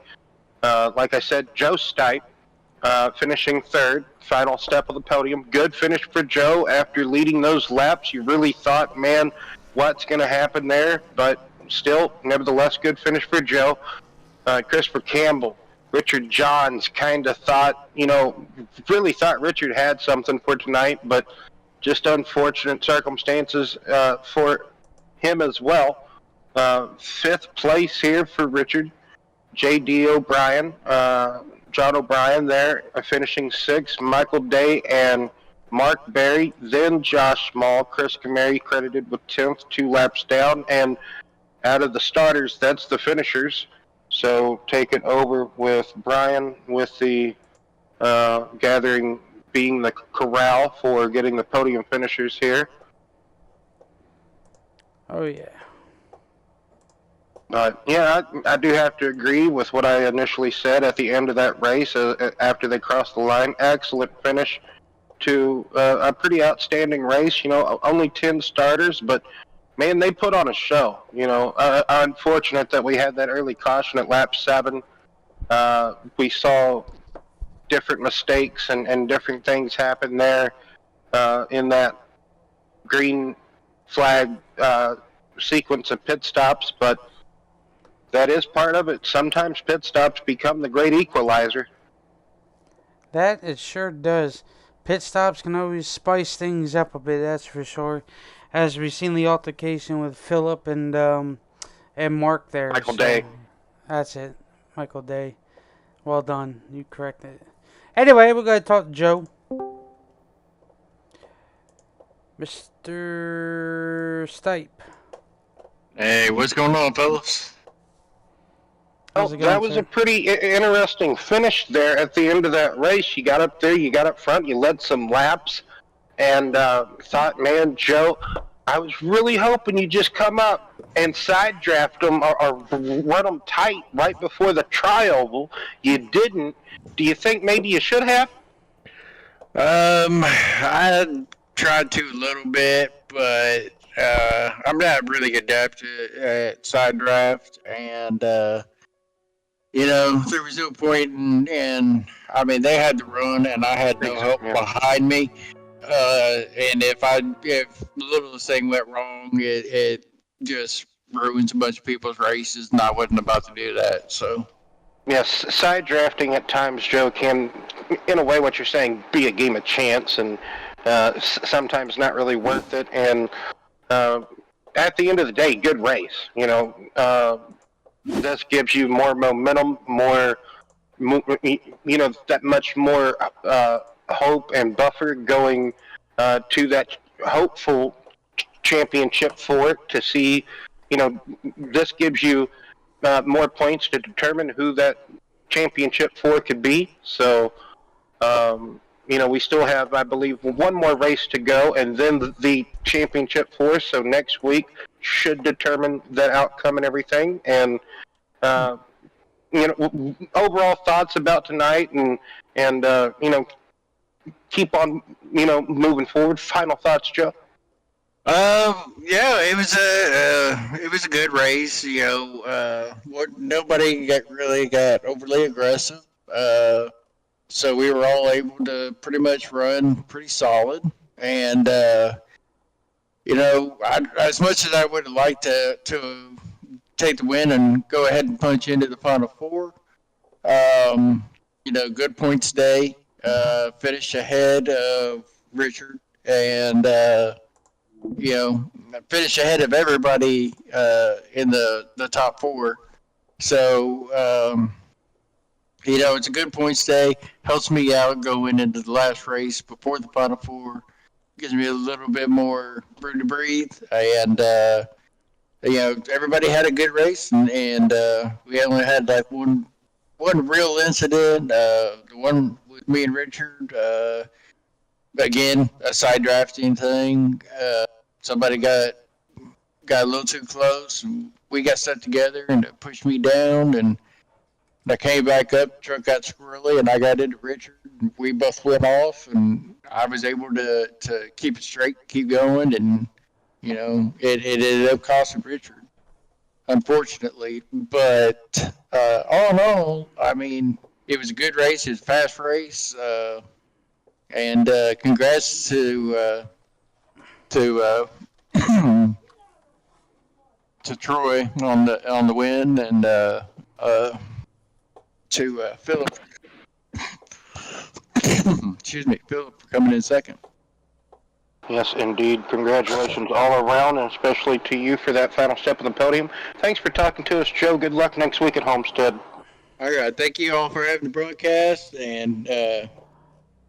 Like I said, Joe Stipe finishing third, final step of the podium. Good finish for Joe after leading those laps. You really thought, man, what's going to happen there? But still, nevertheless, good finish for Joe. Christopher Campbell, Richard Johns kind of thought, really thought Richard had something for tonight, but just unfortunate circumstances for him as well. Fifth place here for Richard. J.D. O'Brien, John O'Brien there, finishing sixth. Michael Day and Mark Berry, then Josh Small. Chris Kamari credited with 10th, 2 laps down. And out of the starters, that's the finishers. So take it over with Brian with the gathering being the corral for getting the podium finishers here. Oh yeah. Yeah, I do have to agree with what I initially said at the end of that race after they crossed the line. Excellent finish to a pretty outstanding race. Only 10 starters, but man, they put on a show. Unfortunate that we had that early caution at lap 7. We saw different mistakes and different things happen there in that green flag sequence of pit stops, but that is part of it. Sometimes pit stops become the great equalizer. That it sure does. Pit stops can always spice things up a bit, that's for sure. As we've seen the altercation with Philip and Mark there. Michael Day. That's it. Michael Day. Well done. You corrected it. Anyway, we're going to talk to Joe. Mr. Stipe. Hey, what's going on, fellas? How's it going, that was sir? a pretty interesting finish there at the end of that race. You got up there, you got up front, you led some laps, and thought, man, Joe, I was really hoping you just come up and side draft them or run them tight right before the tri-oval. You didn't. Do you think maybe you should have? I tried to a little bit, but I'm not really adapted at side draft, and there was no point in I mean, they had to run, and I had no help behind me. And if the littlest thing went wrong, it just ruins a bunch of people's races, and I wasn't about to do that. So, yes, side drafting at times, Joe, can, in a way, what you're saying, be a game of chance, and sometimes not really worth it. And at the end of the day, good race. This gives you more momentum, more, that much more hope and buffer going to that hopeful championship for it to see, this gives you more points to determine who that championship for could be. So, we still have, I believe, one more race to go, and then the championship for. So next week should determine that outcome and everything. And overall thoughts about tonight, and keep on moving forward. Final thoughts, Joe. Yeah, it was a good race. Nobody really got overly aggressive. So we were all able to pretty much run pretty solid. And as much as I would like to take the win and go ahead and punch into the Final Four, good points day. Finish ahead of Richard and finished ahead of everybody in the top four. So it's a good points day. Helps me out going into the last race before the final four. Gives me a little bit more room to breathe, and everybody had a good race, and we only had like one real incident. The one with me and Richard. Again, a side drafting thing. Somebody got a little too close, and we got stuck together, and it pushed me down, and I came back up. The truck got squirrely, and I got into Richard. And we both went off, and I was able to keep it straight, keep going, and it ended up costing Richard, unfortunately. But all in all, I mean, it was a good race. It was a fast race. And congrats to to Troy on the win, and to Philip. Excuse me, Philip, for coming in second. Yes, indeed. Congratulations all around, and especially to you for that final step of the podium. Thanks for talking to us, Joe. Good luck next week at Homestead. All right. Thank you all for having the broadcast, and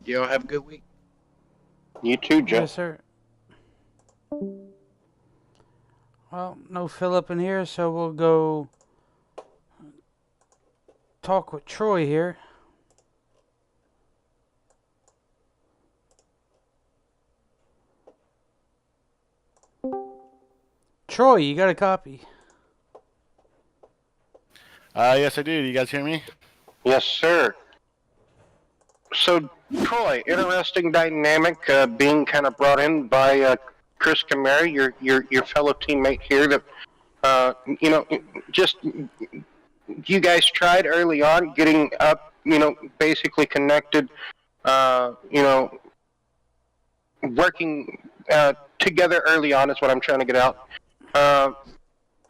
you all have a good week. You too, Joe. Yes, sir. Well, no Philip in here, so we'll go talk with Troy here. Troy, you got a copy? Yes, I do. Do you guys hear me? Yes, sir. So, Troy, interesting dynamic being kind of brought in by Chris Camara, your fellow teammate here. That just you guys tried early on getting up, basically connected, working together early on is what I'm trying to get out.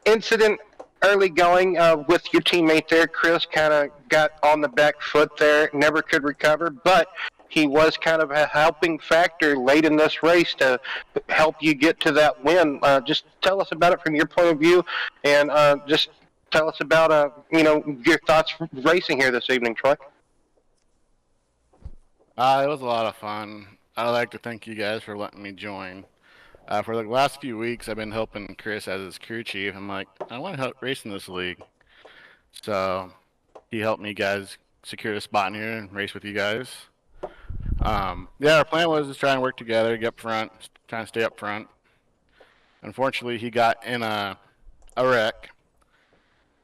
Incident early going with your teammate there, Chris, kind of got on the back foot there, never could recover, but he was kind of a helping factor late in this race to help you get to that win. Just tell us about it from your point of view, and just tell us about your thoughts racing here this evening, Troy. It was a lot of fun. I'd like to thank you guys for letting me join. For the last few weeks, I've been helping Chris as his crew chief. I'm like, I want to help race in this league. So he helped me guys secure a spot in here and race with you guys. Our plan was to try and work together, get up front, trying to stay up front. Unfortunately, he got in a wreck,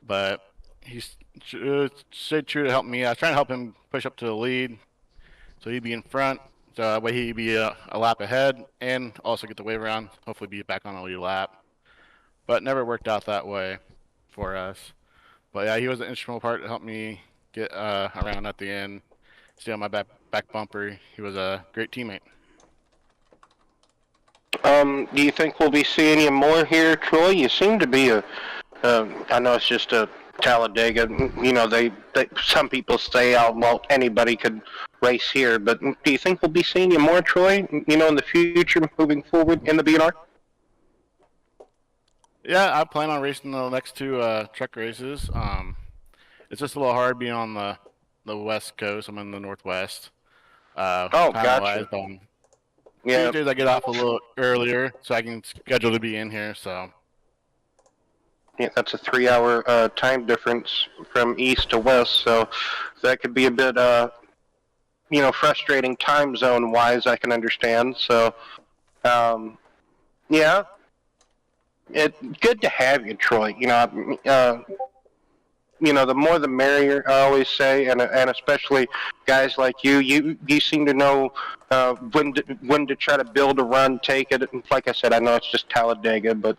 but he stayed true to help me. I was trying to help him push up to the lead, so he'd be in front. So that way he'd be a lap ahead and also get the wave around, hopefully be back on a lead lap. But never worked out that way for us. But yeah, he was an instrumental part to help me get around at the end, stay on my back bumper. He was a great teammate. Do you think we'll be seeing you more here, Troy? You seem to be I know it's just a Talladega. They some people say, well, anybody could race here, but do you think we'll be seeing you more, Troy, in the future, moving forward in the BNR? Yeah, I plan on racing the next two truck races. It's just a little hard being on the West Coast. I'm in the Northwest. Gotcha. Yeah. Tuesdays I get off a little earlier, so I can schedule to be in here. So. Yeah, that's a 3-hour time difference from east to west, so that could be a bit, frustrating time zone wise. I can understand. So, yeah, it's good to have you, Troy. The more the merrier, I always say, and especially guys like you. You seem to know when to try to build a run, take it. Like I said, I know it's just Talladega, but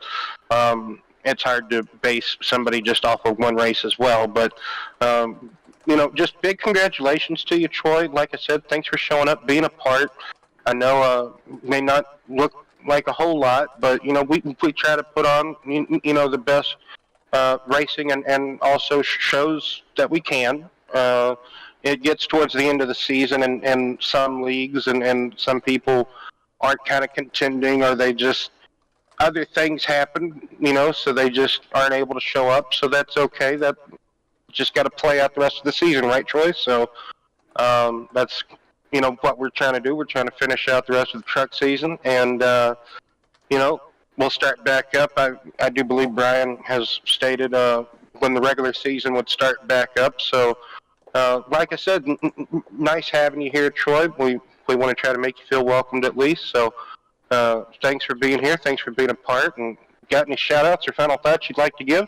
it's hard to base somebody just off of one race as well. But just big congratulations to you, Troy. Like I said, thanks for showing up, being a part. I know may not look like a whole lot, but we try to put on the best racing and also shows that we can. It gets towards the end of the season, and some leagues and some people aren't kind of contending, or they just other things happen, so they just aren't able to show up. So that's okay. That just got to play out the rest of the season, right, Troy? So that's what we're trying to do. We're trying to finish out the rest of the truck season, and we'll start back up. I do believe Brian has stated when the regular season would start back up. So, like I said, nice having you here, Troy. We want to try to make you feel welcomed at least. So, thanks for being here. Thanks for being a part. And got any shout outs or final thoughts you'd like to give?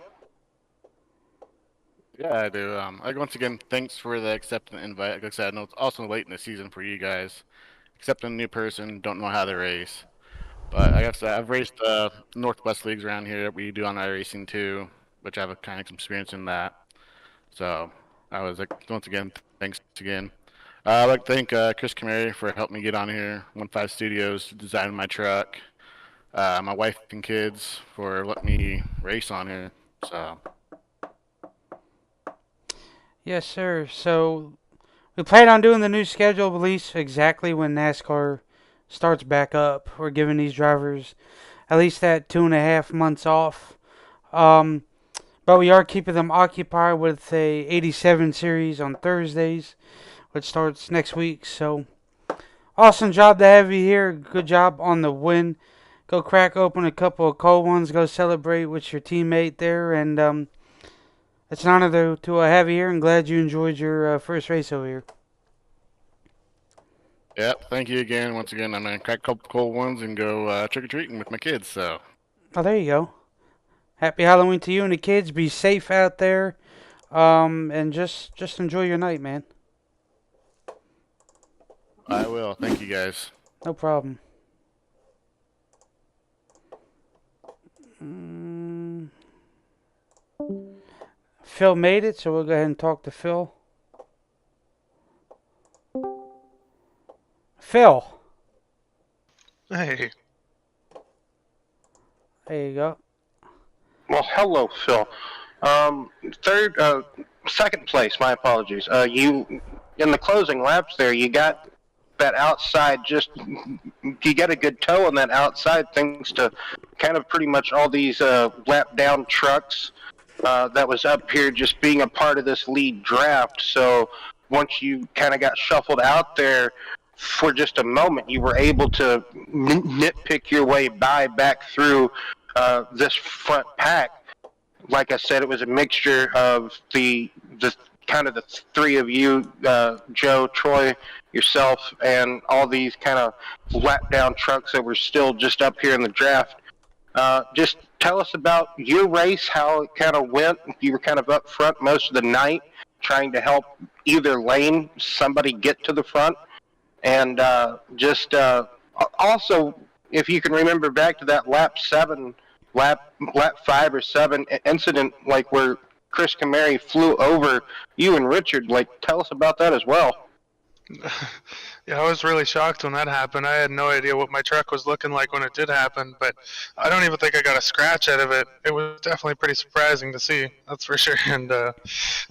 Yeah, I do. Once again, thanks for accepting the invite. Like I said, I know it's also late in the season for you guys. Accepting a new person, don't know how to race. But I guess I've raced Northwest leagues around here that we do on iRacing too, which I have a kind of experience in that. So I was once again, thanks again. I'd like to thank Chris Camary for helping me get on here, 15 Studios, designing my truck, my wife and kids for letting me race on here. So. Yes, sir. So we plan on doing the new schedule release exactly when NASCAR starts back up. We're giving these drivers at least that 2.5 months off. But we are keeping them occupied with a 87 series on Thursdays, which starts next week. So awesome job to have you here. Good job on the win. Go crack open a couple of cold ones. Go celebrate with your teammate there. And it's an honor to have you here, and glad you enjoyed your first race over here. Yep, thank you again. Once again, I'm going to crack a couple cold ones and go trick-or-treating with my kids, so. Oh, there you go. Happy Halloween to you and the kids. Be safe out there, and just enjoy your night, man. I will. Thank you, guys. No problem. Phil made it, so we'll go ahead and talk to Phil. Phil. Hey. There you go. Well, hello, Phil. Second place. My apologies. You in the closing laps there. You got that outside. You got a good toe on that outside, thanks to kind of pretty much all these lap down trucks that was up here, just being a part of this lead draft. So once you kind of got shuffled out there for just a moment, you were able to nitpick your way back through this front pack. Like I said, it was a mixture of the kind of the three of you, Joe, Troy, yourself, and all these kind of lap down trucks that were still just up here in the draft. Just tell us about your race, how it kind of went. You were kind of up front most of the night, trying to help either lane somebody get to the front. And also, if you can remember back to that lap 5 or 7 incident, like where Chris Camary flew over you and Richard, like tell us about that as well. Yeah, I was really shocked when that happened. I had no idea what my truck was looking like when it did happen, but I don't even think I got a scratch out of it. It was definitely pretty surprising to see, that's for sure. And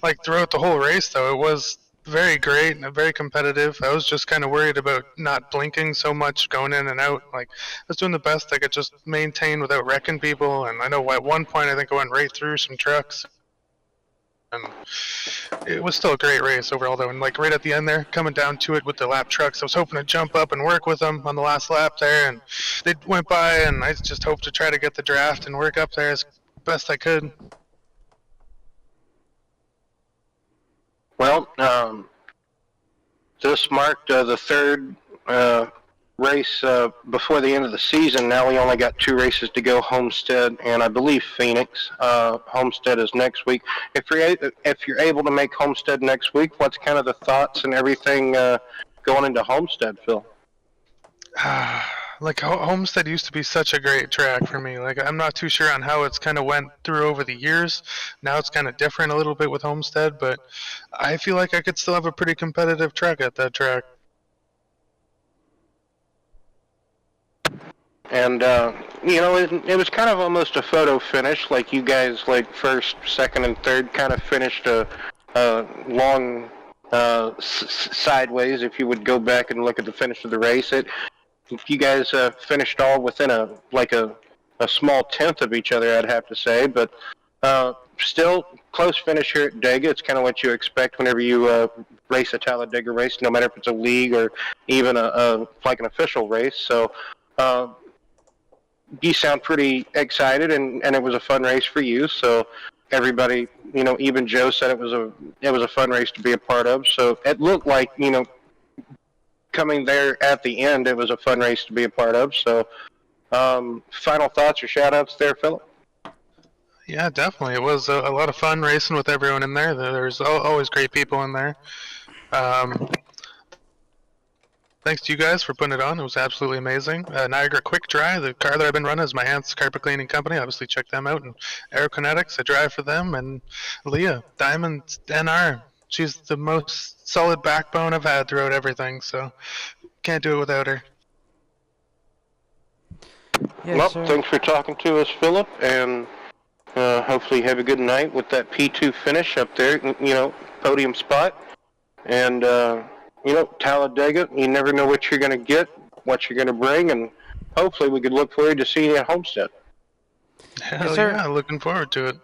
like throughout the whole race, though, it was very great and very competitive. I was just kind of worried about not blinking so much going in and out. Like I was doing the best I could just maintain without wrecking people. And I know at one point I think I went right through some trucks. And it was still a great race overall, though. And like right at the end there, coming down to it with the lap trucks, I was hoping to jump up and work with them on the last lap there, and they went by, and I just hoped to try to get the draft and work up there as best I could. Well, this marked the third race before the end of the season. Now we only got 2 races to go, Homestead and I believe Phoenix. Homestead is next week. If you're able to make Homestead next week, what's kind of the thoughts and everything going into Homestead, Phil? Like Homestead used to be such a great track for me. Like I'm not too sure on how it's kind of went through over the years. Now it's kind of different a little bit with Homestead, but I feel like I could still have a pretty competitive track at that track. And it was kind of almost a photo finish, like you guys, like first, second, and third, kind of finished a long sideways. If you would go back and look at the finish of the race, you guys finished all within a small tenth of each other, I'd have to say, but still close finish here at Dega. It's kind of what you expect whenever you race a Talladega race, no matter if it's a league or even like an official race. So you sound pretty excited, and it was a fun race for you. So everybody, even Joe said it was a fun race to be a part of. So it looked like, coming there at the end, it was a fun race to be a part of. So final thoughts or shout outs there, Philip? Yeah, definitely. It was a lot of fun racing with everyone in there. There's always great people in there. Thanks to you guys for putting it on. It was absolutely amazing. Niagara Quick Dry, the car that I've been running is my aunt's carpet cleaning company. Obviously, check them out. And Aerokinetics, I drive for them. And Leah, Diamond NR. She's the most solid backbone I've had throughout everything. So can't do it without her. Yes, Well, sir. thanks for talking to us, Philip, and hopefully you have a good night with that P2 finish up there, podium spot. And, Talladega, you never know what you're going to get, what you're going to bring, and hopefully we could look forward to seeing you at Homestead. Hell Yes, sir. yeah, looking forward to it.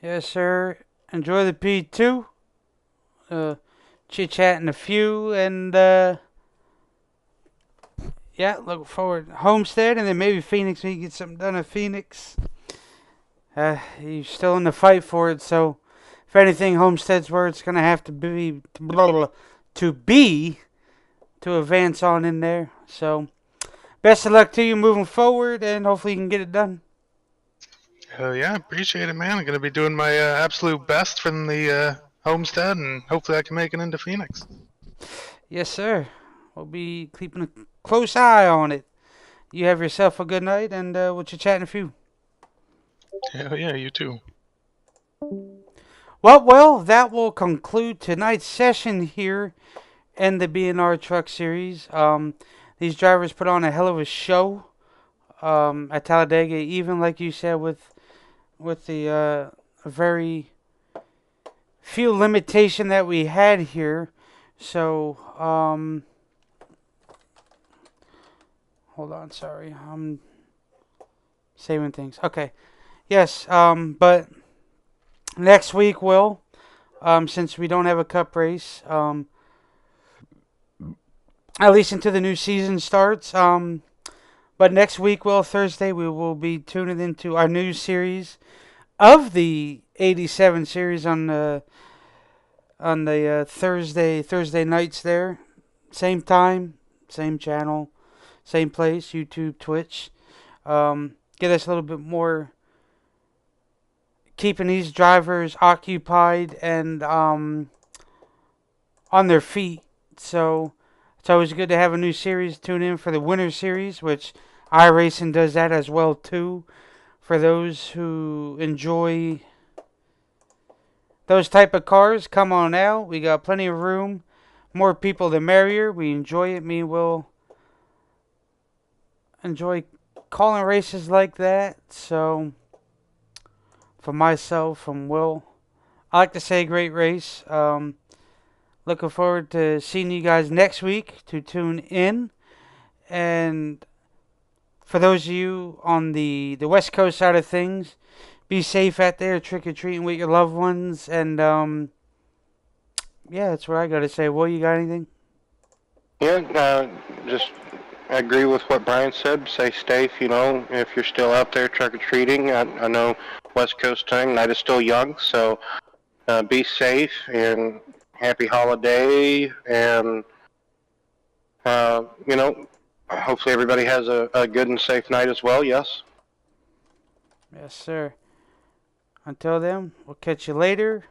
Yes, sir. Enjoy the P2. Chit-chatting a few, and yeah, look forward to Homestead, and then maybe Phoenix. We can get something done at Phoenix. He's still in the fight for it, so if anything, Homestead's where it's gonna have to be to advance on in there. So best of luck to you moving forward, and hopefully you can get it done. Hell yeah, appreciate it, man. I'm gonna be doing my absolute best from the Homestead, and hopefully I can make it into Phoenix. Yes, sir. We'll be keeping a close eye on it. You have yourself a good night, and we'll chat in a few. Hell yeah, you too. Well, that will conclude tonight's session here in the B&R Truck Series. These drivers put on a hell of a show at Talladega, even like you said, with the very few limitation that we had here. So, hold on, sorry, I'm saving things. Okay, yes, but next week, since we don't have a cup race, at least until the new season starts. But next week, Thursday, we will be tuning into our new series of the 87 series on the Thursday nights there. Same time, same channel, same place, YouTube, Twitch. Get us a little bit more, keeping these drivers occupied and on their feet. So it's always good to have a new series. Tune in for the Winter Series, which iRacing does that as well too. For those who enjoy those type of cars, come on out. We got plenty of room. More people the merrier. We enjoy it. Me and Will enjoy calling races like that. So for myself, from Will, I like to say great race. Looking forward to seeing you guys next week to tune in. And for those of you on the West Coast side of things, be safe out there, trick-or-treating with your loved ones. And, yeah, that's what I got to say. Will, you got anything? Yeah, just agree with what Brian said. Stay safe, if you're still out there trick-or-treating. I know West Coast time, night is still young, so be safe and happy holiday. And, hopefully everybody has a good and safe night as well, yes? Yes, sir. Until then, we'll catch you later.